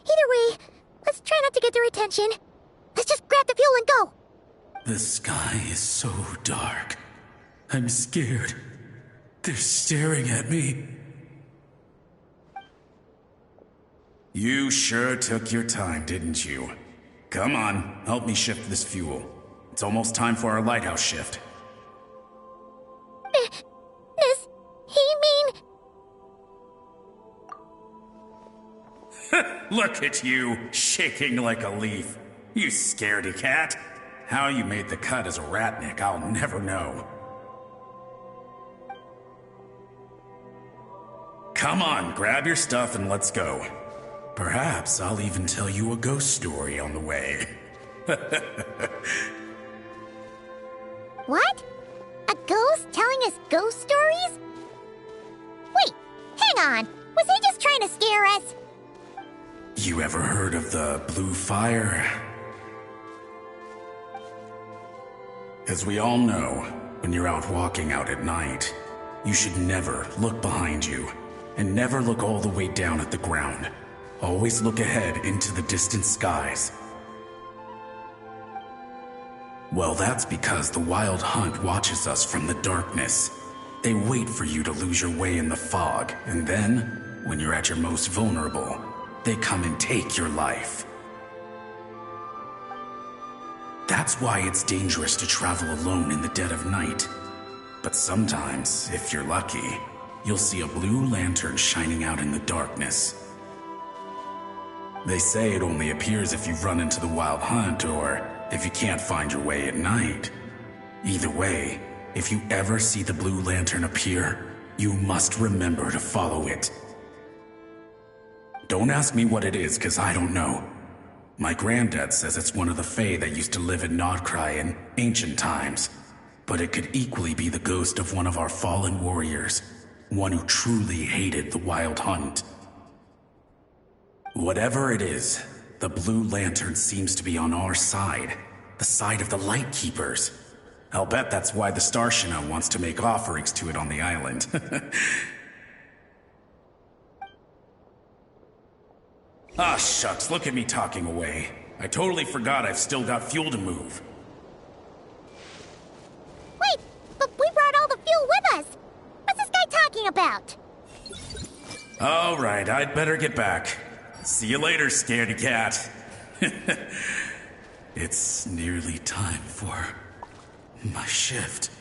Either way, let's try not to get their attention. Let's just grab the fuel and go. The sky is so dark. I'm scared. They're staring at me. You sure took your time, didn't you? Come on, help me shift this fuel. It's almost time for our lighthouse shift. Does he mean... Look at you, shaking like a leaf. You scaredy cat. How you made the cut as a ratnik, I'll never know. Come on, grab your stuff and let's go. Perhaps I'll even tell you a ghost story on the way. What? A ghost telling us ghost stories? Wait, hang on. Was he just trying to scare us? You ever heard of the blue fire? As we all know, when you're out walking out at night, you should never look behind you, and never look all the way down at the ground. Always look ahead into the distant skies. Well, that's because the Wild Hunt watches us from the darkness. They wait for you to lose your way in the fog, and then, when you're at your most vulnerable, they come and take your life. That's why it's dangerous to travel alone in the dead of night. But sometimes, if you're lucky, you'll see a blue lantern shining out in the darkness. They say it only appears if you've run into the Wild Hunt or if you can't find your way at night. Either way, if you ever see the blue lantern appear, you must remember to follow it. Don't ask me what it is, because I don't know. My granddad says it's one of the Fae that used to live in Nodcry in ancient times. But it could equally be the ghost of one of our fallen warriors. One who truly hated the Wild Hunt. Whatever it is, the Blue Lantern seems to be on our side. The side of the Light Keepers. I'll bet that's why the Starshina wants to make offerings to it on the island. Ah, shucks, look at me talking away. I totally forgot I've still got fuel to move. Wait, but we brought all the fuel with us. What's this guy talking about? All right, I'd better get back. See you later, scaredy cat. It's nearly time for my shift.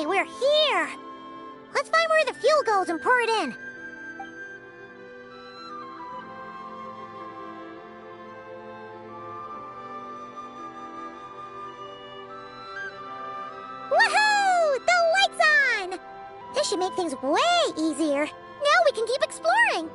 We're here! Let's find where the fuel goes and pour it in. Woohoo! The light's on! This should make things way easier. Now we can keep exploring.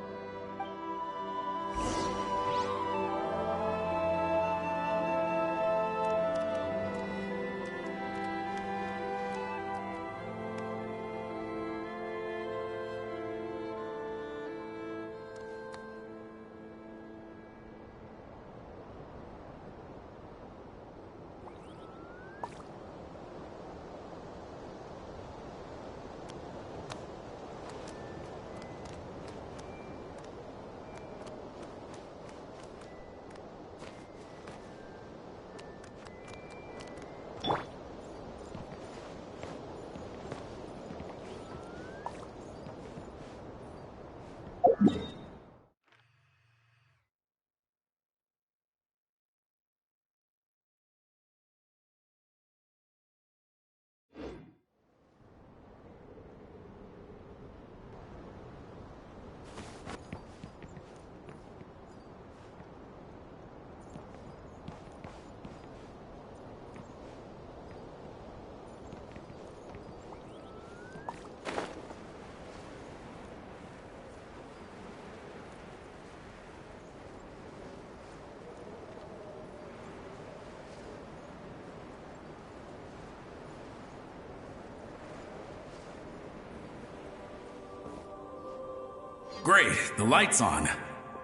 Great, the light's on.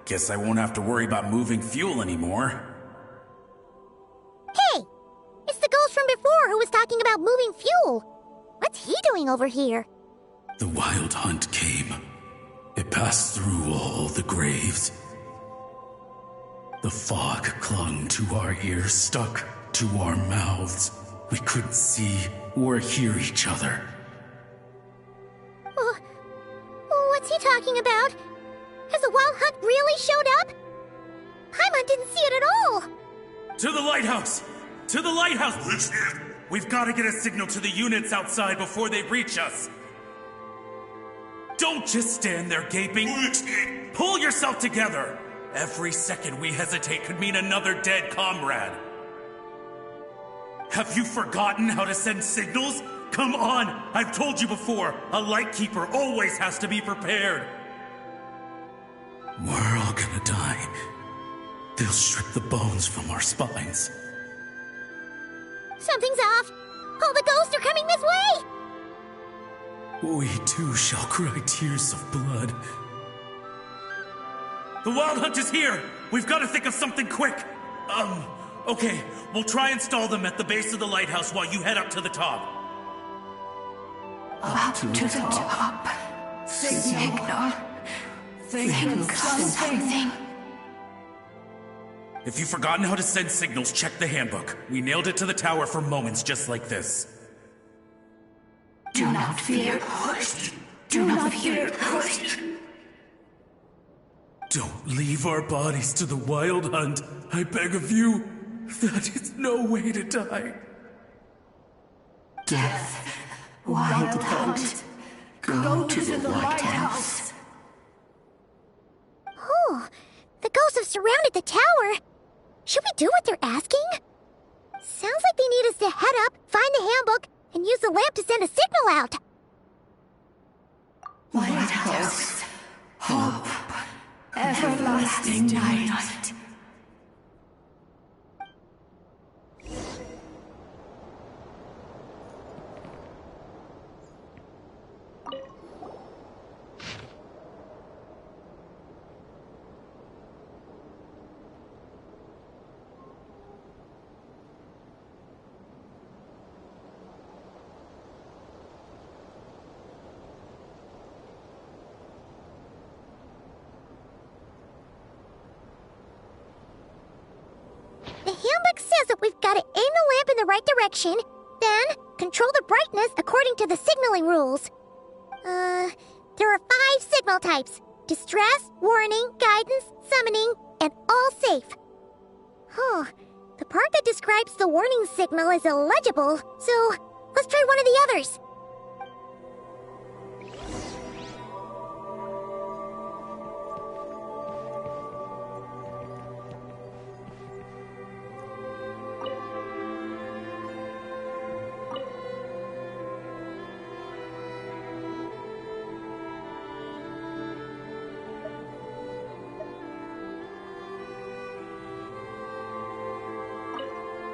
Guess I won't have to worry about moving fuel anymore. Hey! It's the ghost from before who was talking about moving fuel. What's he doing over here? The Wild Hunt came. It passed through all the graves. The fog clung to our ears, stuck to our mouths. We couldn't see or hear each other. What's he talking about? Has the Wild Hunt really showed up? Paimon didn't see it at all! To the lighthouse! To the lighthouse! We've got to get a signal to the units outside before they reach us! Don't just stand there gaping! Pull yourself together! Every second we hesitate could mean another dead comrade! Have you forgotten how to send signals? Come on! I've told you before, a lightkeeper always has to be prepared! We're all gonna die. They'll strip the bones from our spines. Something's off! All the ghosts are coming this way! We too shall cry tears of blood. The Wild Hunt is here! We've got to think of something quick! Okay, we'll try and stall them at the base of the lighthouse while you head up to the top. Up to the top. Signal. Think of something. If you've forgotten how to send signals, check the handbook. We nailed it to the tower for moments just like this. Do not fear, ghost. Do not fear, ghost. Don't leave our bodies to the Wild Hunt. I beg of you. That is no way to die. Death. Wild Hunt. Go to the lighthouse. Oh, the ghosts have surrounded the tower. Should we do what they're asking? Sounds like they need us to head up, find the handbook, and use the lamp to send a signal out. Lighthouse. Hope. Everlasting night. The handbook says that we've got to aim the lamp in the right direction, then control the brightness according to the signaling rules. There are 5 signal types: distress, warning, guidance, summoning, and all safe. Huh. The part that describes the warning signal is illegible, so let's try one of the others.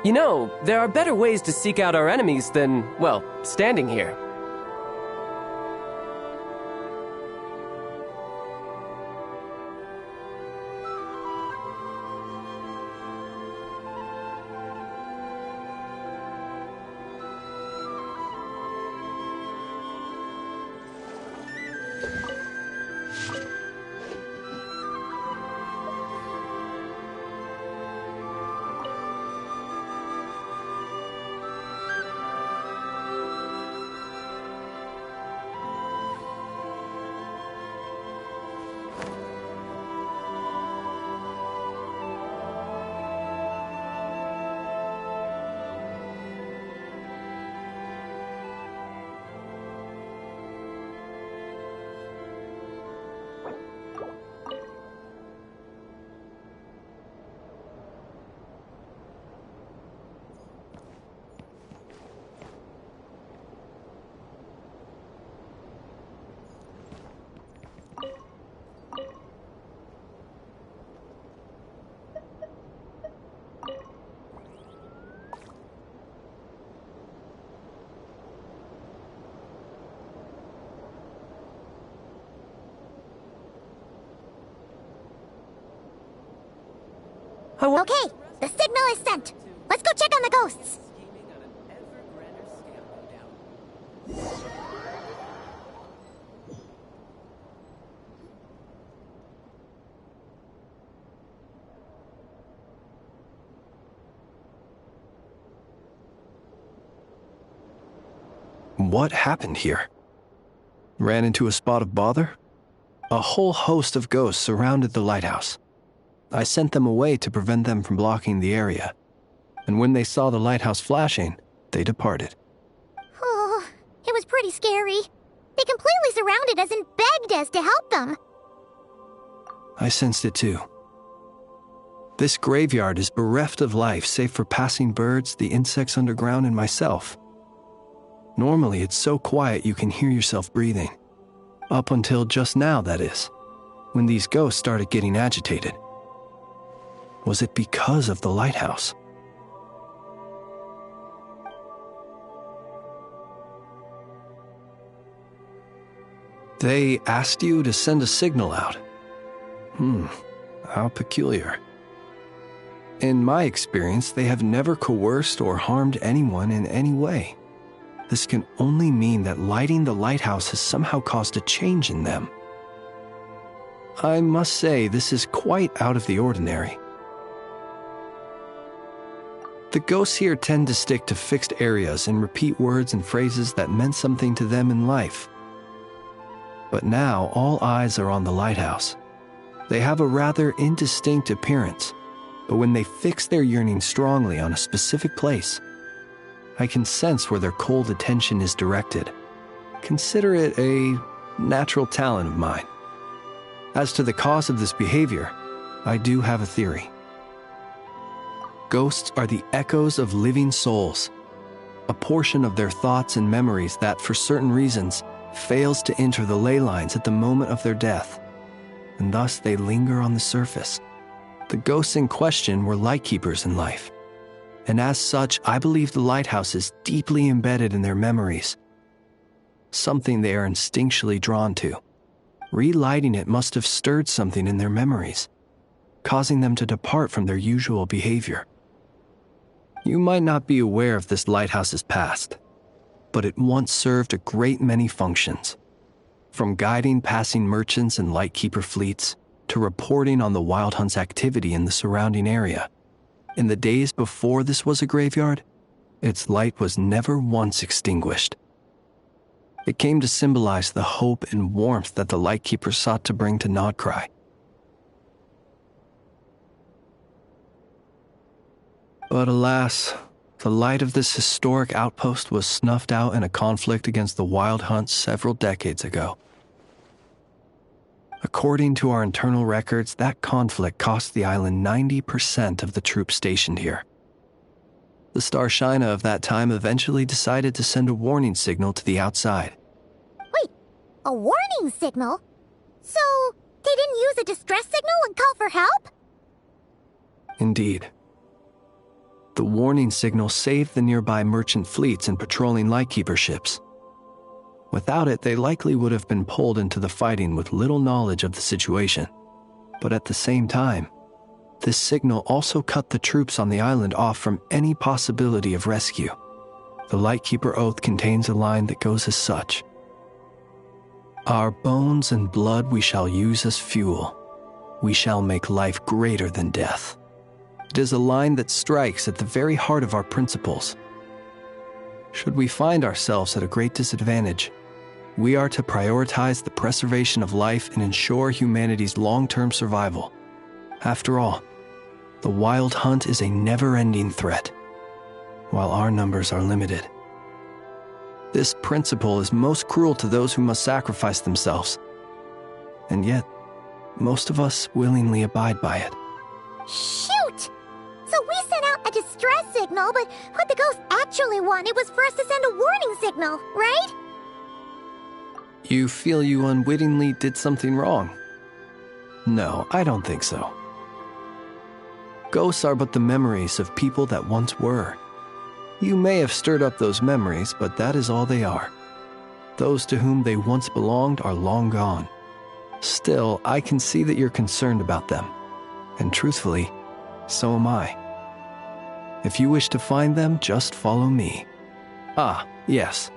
You know, there are better ways to seek out our enemies than, well, standing here. Okay, the signal is sent. Let's go check on the ghosts. What happened here? Ran into a spot of bother? A whole host of ghosts surrounded the lighthouse. I sent them away to prevent them from blocking the area. And when they saw the lighthouse flashing, they departed. Oh, it was pretty scary. They completely surrounded us and begged us to help them. I sensed it too. This graveyard is bereft of life save for passing birds, the insects underground, and myself. Normally, it's so quiet you can hear yourself breathing. Up until just now, that is, when these ghosts started getting agitated. Was it because of the lighthouse? They asked you to send a signal out. How peculiar. In my experience, they have never coerced or harmed anyone in any way. This can only mean that lighting the lighthouse has somehow caused a change in them. I must say, this is quite out of the ordinary. The ghosts here tend to stick to fixed areas and repeat words and phrases that meant something to them in life. But now all eyes are on the lighthouse. They have a rather indistinct appearance, but when they fix their yearning strongly on a specific place, I can sense where their cold attention is directed. Consider it a natural talent of mine. As to the cause of this behavior, I do have a theory. Ghosts are the echoes of living souls, a portion of their thoughts and memories that, for certain reasons, fails to enter the ley lines at the moment of their death, and thus they linger on the surface. The ghosts in question were lightkeepers in life, and as such, I believe the lighthouse is deeply embedded in their memories, something they are instinctually drawn to. Relighting it must have stirred something in their memories, causing them to depart from their usual behavior. You might not be aware of this lighthouse's past, but it once served a great many functions, from guiding passing merchants and lightkeeper fleets to reporting on the Wild Hunt's activity in the surrounding area. In the days before this was a graveyard, its light was never once extinguished. It came to symbolize the hope and warmth that the lightkeeper sought to bring to Nodcry. But alas, the light of this historic outpost was snuffed out in a conflict against the Wild Hunt several decades ago. According to our internal records, that conflict cost the island 90% of the troops stationed here. The Starshina of that time eventually decided to send a warning signal to the outside. Wait, a warning signal? So, they didn't use a distress signal and call for help? Indeed. The warning signal saved the nearby merchant fleets and patrolling lightkeeper ships. Without it, they likely would have been pulled into the fighting with little knowledge of the situation. But at the same time, this signal also cut the troops on the island off from any possibility of rescue. The Lightkeeper Oath contains a line that goes as such: "Our bones and blood we shall use as fuel. We shall make life greater than death." It is a line that strikes at the very heart of our principles. Should we find ourselves at a great disadvantage, we are to prioritize the preservation of life and ensure humanity's long-term survival. After all, the Wild Hunt is a never-ending threat, while our numbers are limited. This principle is most cruel to those who must sacrifice themselves, and yet, most of us willingly abide by it. Shoot! So we sent out a distress signal, but what the ghost actually wanted was for us to send a warning signal, right? You feel you unwittingly did something wrong? No, I don't think so. Ghosts are but the memories of people that once were. You may have stirred up those memories, but that is all they are. Those to whom they once belonged are long gone. Still, I can see that you're concerned about them. And truthfully, so am I. If you wish to find them, just follow me. Ah, yes.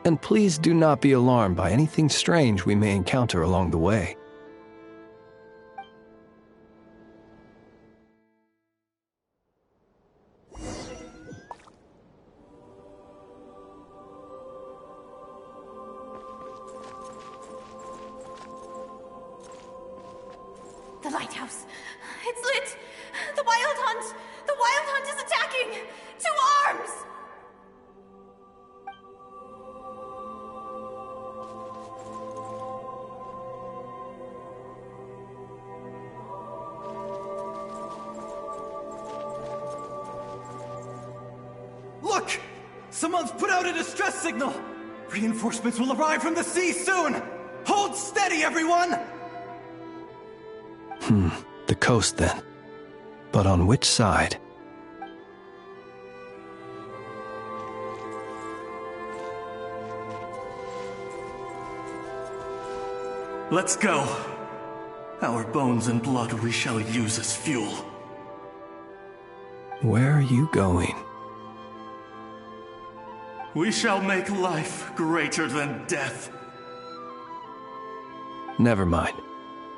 And please do not be alarmed by anything strange we may encounter along the way. The lighthouse. It's lit. The Wild Hunt. The Wild Hunt is attacking. To arms! Someone's put out a distress signal! Reinforcements will arrive from the sea soon! Hold steady, everyone! The coast then. But on which side? Let's go. Our bones and blood we shall use as fuel. Where are you going? We shall make life greater than death. Never mind.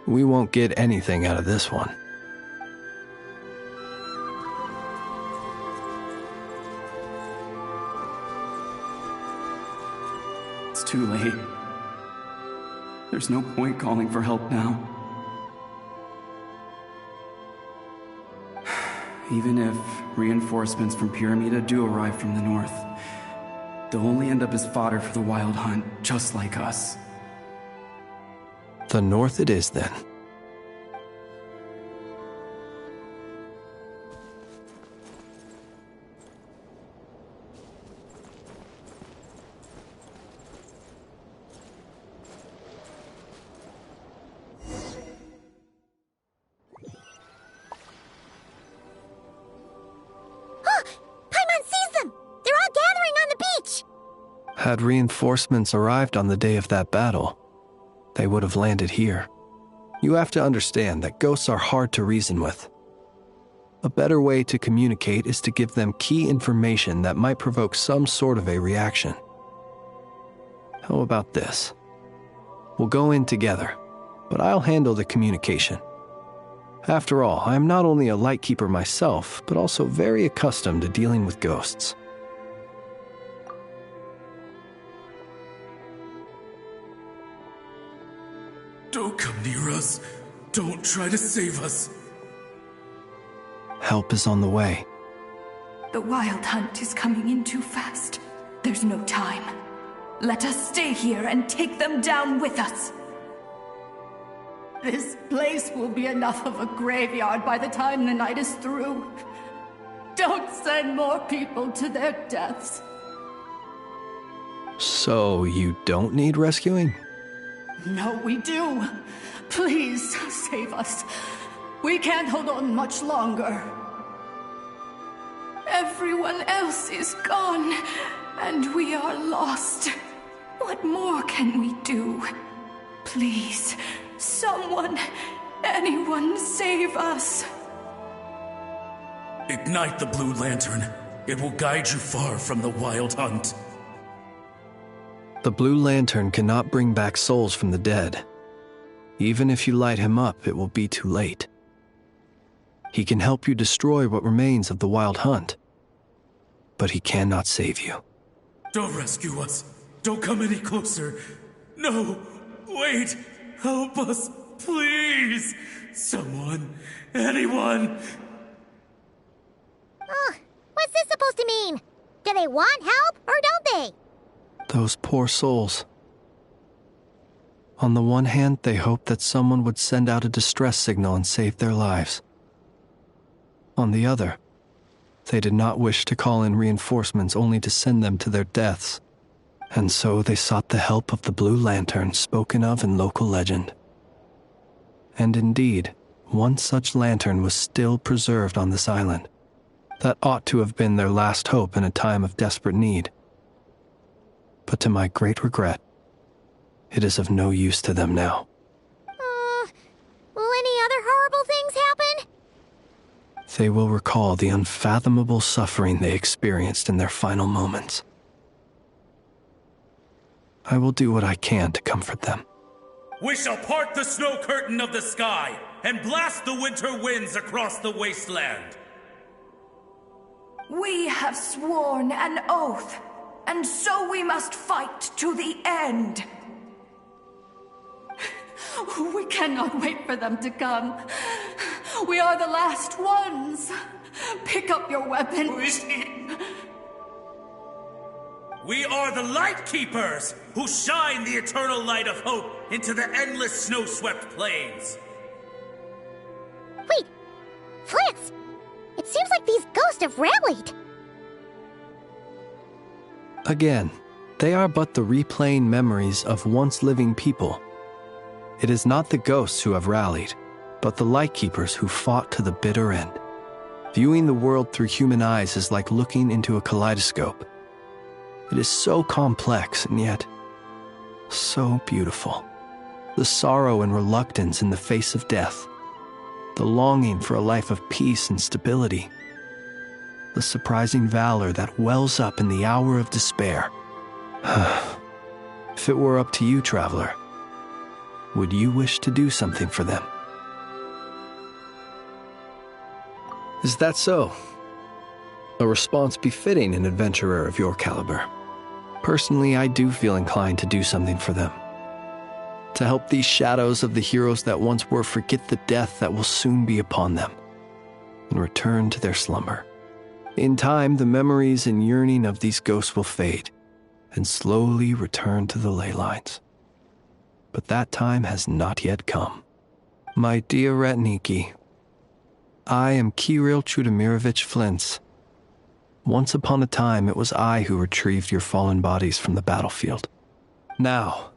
We won't get anything out of this one. It's too late. There's no point calling for help now. Even if reinforcements from Pyramida do arrive from the north, they'll only end up as fodder for the Wild Hunt, just like us. The north it is, then. Had reinforcements arrived on the day of that battle, they would have landed here. You have to understand that ghosts are hard to reason with. A better way to communicate is to give them key information that might provoke some sort of a reaction. How about this? We'll go in together, but I'll handle the communication. After all, I am not only a lightkeeper myself, but also very accustomed to dealing with ghosts. Don't come near us. Don't try to save us. Help is on the way. The Wild Hunt is coming in too fast. There's no time. Let us stay here and take them down with us. This place will be enough of a graveyard by the time the night is through. Don't send more people to their deaths. So you don't need rescuing? No, we do. Please, save us. We can't hold on much longer. Everyone else is gone, and we are lost. What more can we do? Please, someone, anyone save us. Ignite the blue lantern. It will guide you far from the Wild Hunt. The blue lantern cannot bring back souls from the dead. Even if you light him up, it will be too late. He can help you destroy what remains of the Wild Hunt, but he cannot save you. Don't rescue us. Don't come any closer. No, wait. Help us, please. Someone, anyone. What's this supposed to mean? Do they want help or don't they? Those poor souls. On the one hand, they hoped that someone would send out a distress signal and save their lives. On the other, they did not wish to call in reinforcements only to send them to their deaths. And so they sought the help of the Blue Lantern spoken of in local legend. And indeed, one such lantern was still preserved on this island. That ought to have been their last hope in a time of desperate need. But to my great regret, it is of no use to them now. Will any other horrible things happen? They will recall the unfathomable suffering they experienced in their final moments. I will do what I can to comfort them. We shall part the snow curtain of the sky and blast the winter winds across the wasteland. We have sworn an oath, and so we must fight to the end. We cannot wait for them to come. We are the last ones. Pick up your weapons. We are the Light Keepers, who shine the eternal light of hope into the endless snow-swept plains. Wait, Fritz! It seems like these ghosts have rallied. Again, they are but the replaying memories of once living people. It is not the ghosts who have rallied, but the Lightkeepers who fought to the bitter end. Viewing the world through human eyes is like looking into a kaleidoscope. It is so complex and yet so beautiful. The sorrow and reluctance in the face of death, the longing for a life of peace and stability, the surprising valor that wells up in the hour of despair. If it were up to you, traveler, would you wish to do something for them? Is that so? A response befitting an adventurer of your caliber. Personally, I do feel inclined to do something for them. To help these shadows of the heroes that once were forget the death that will soon be upon them, and return to their slumber. In time, the memories and yearning of these ghosts will fade, and slowly return to the ley lines. But that time has not yet come. My dear Ratniki, I am Kirill Chudamirovich Flintz. Once upon a time, it was I who retrieved your fallen bodies from the battlefield. Now,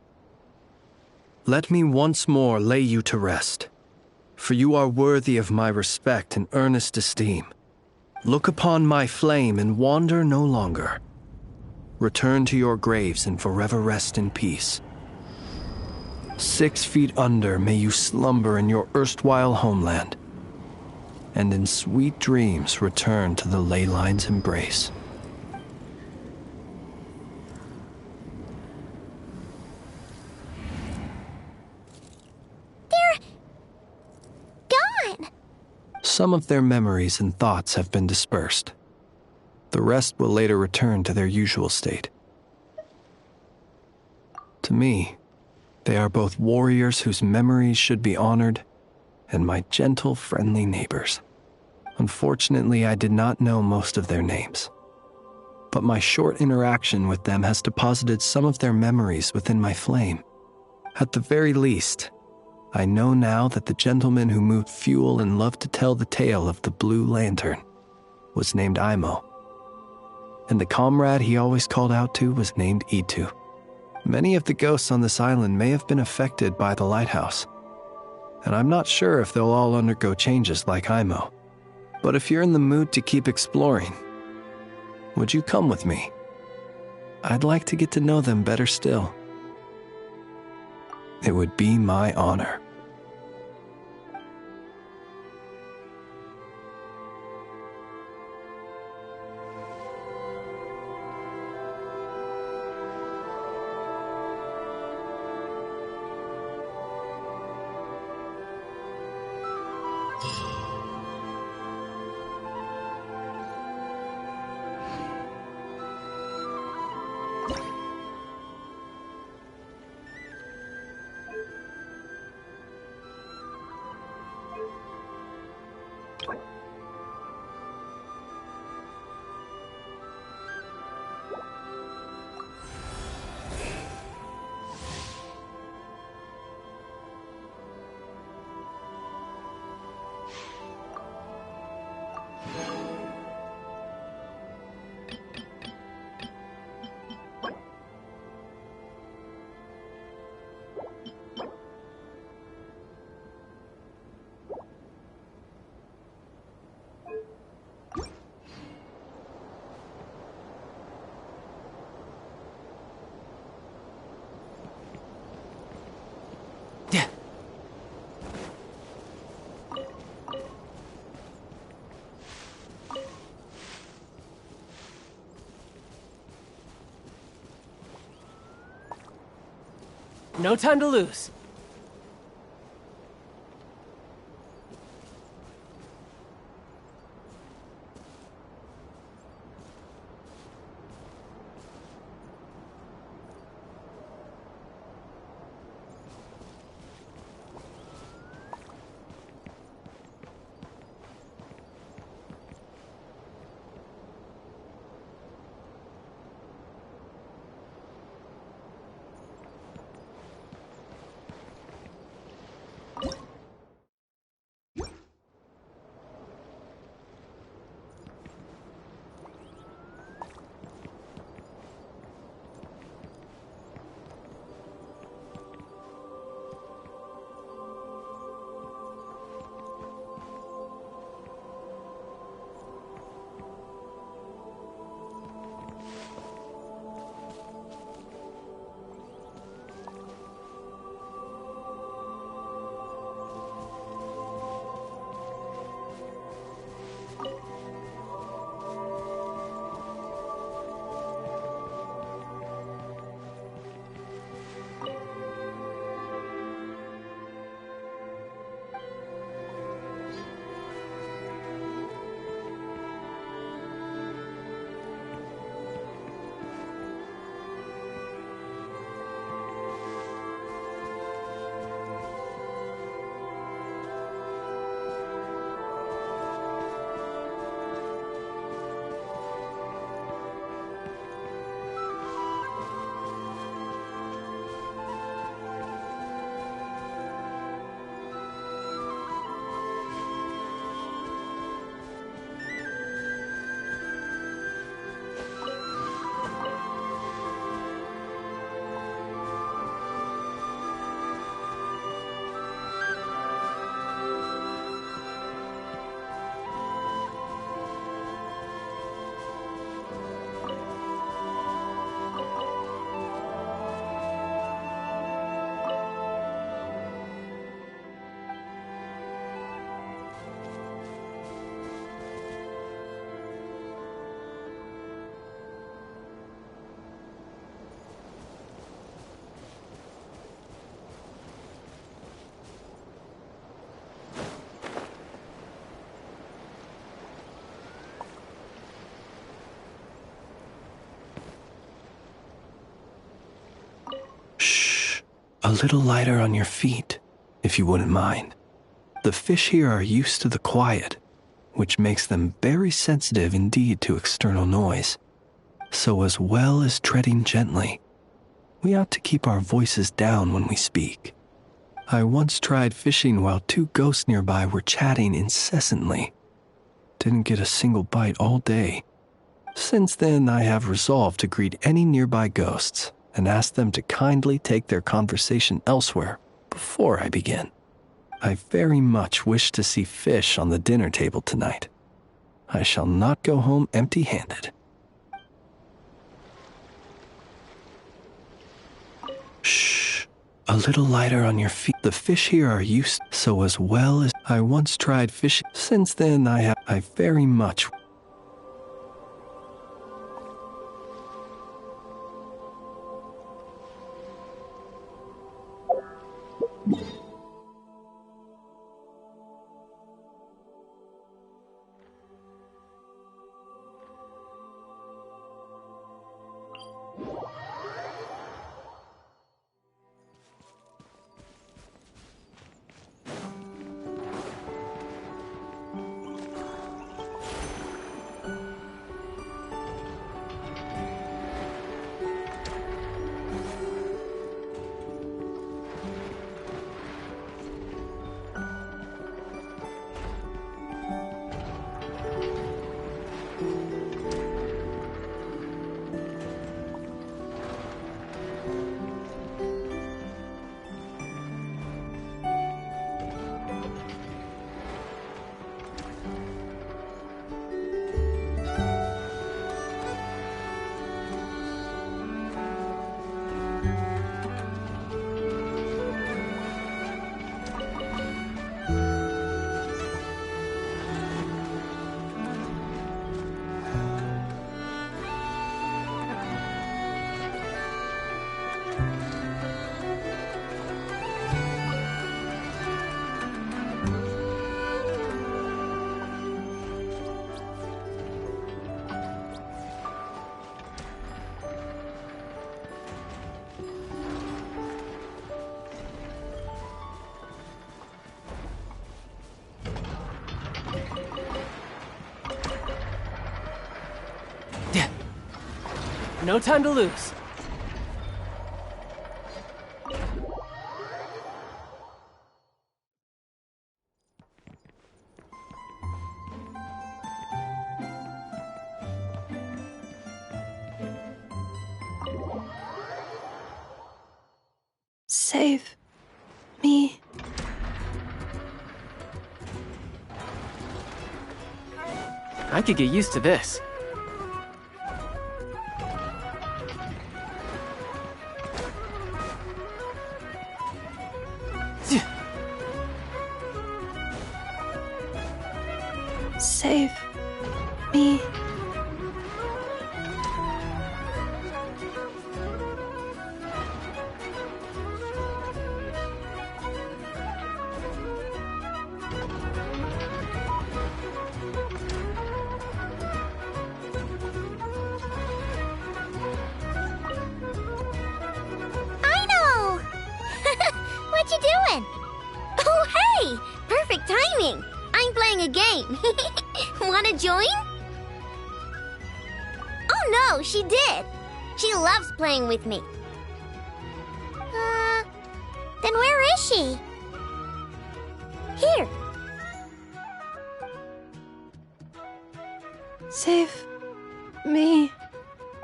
let me once more lay you to rest, for you are worthy of my respect and earnest esteem. Look upon my flame and wander no longer. Return to your graves and forever rest in peace. 6 feet under may you slumber in your erstwhile homeland, and in sweet dreams return to the ley line's embrace. They're gone! Some of their memories and thoughts have been dispersed. The rest will later return to their usual state. To me, they are both warriors whose memories should be honored, and my gentle, friendly neighbors. Unfortunately, I did not know most of their names, but my short interaction with them has deposited some of their memories within my flame. At the very least, I know now that the gentleman who moved fuel and loved to tell the tale of the Blue Lantern was named Imo, and the comrade he always called out to was named Itu. Many of the ghosts on this island may have been affected by the lighthouse, and I'm not sure if they'll all undergo changes like Imo. But if you're in the mood to keep exploring, would you come with me? I'd like to get to know them better still. It would be my honor. No time to lose. A little lighter on your feet, if you wouldn't mind. The fish here are used to the quiet, which makes them very sensitive indeed to external noise. So as well as treading gently, we ought to keep our voices down when we speak. I once tried fishing while two ghosts nearby were chatting incessantly. Didn't get a single bite all day. Since then, I have resolved to greet any nearby ghosts and ask them to kindly take their conversation elsewhere before I begin. I very much wish to see fish on the dinner table tonight. I shall not go home empty-handed. Shh. A little lighter on your feet. The fish here are used, so as well as I once tried fishing. Since then, I very much. No time to lose. Save me. I could get used to this. Save me. I know! What you doing? Oh, hey! Perfect timing! I'm playing a game. Wanna join? Oh no, she did. She loves playing with me. Then where is she? Here. Save me.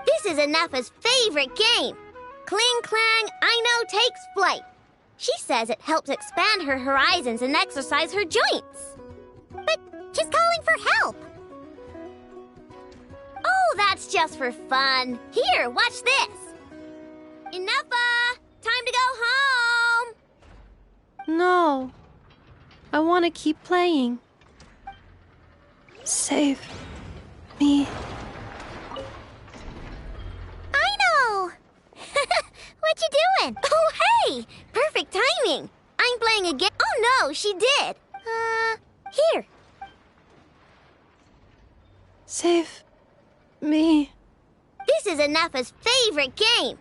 This is Anafa's favorite game. Cling Clang, I Know Takes Flight. She says it helps expand her horizons and exercise her joints. But she's calling for help. Oh, that's just for fun. Here, watch this. Anafa, time to go home. No. I want to keep playing. Save me. I know! What you doing? Oh, hey! Perfect timing. I'm playing a game. Oh no, she did. Here. Save me. This is Anafa's favorite game.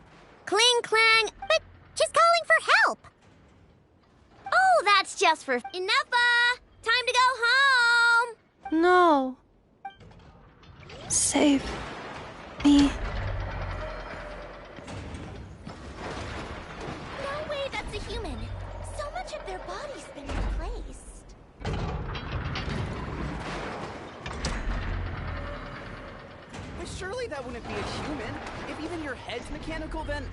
Cling Clang, but She's calling for help. Oh, that's just for Ineffa! Time to go home! No. Save me. No way that's a human. So much of their body's been replaced. But surely that wouldn't be a human. If even your head's mechanical, then...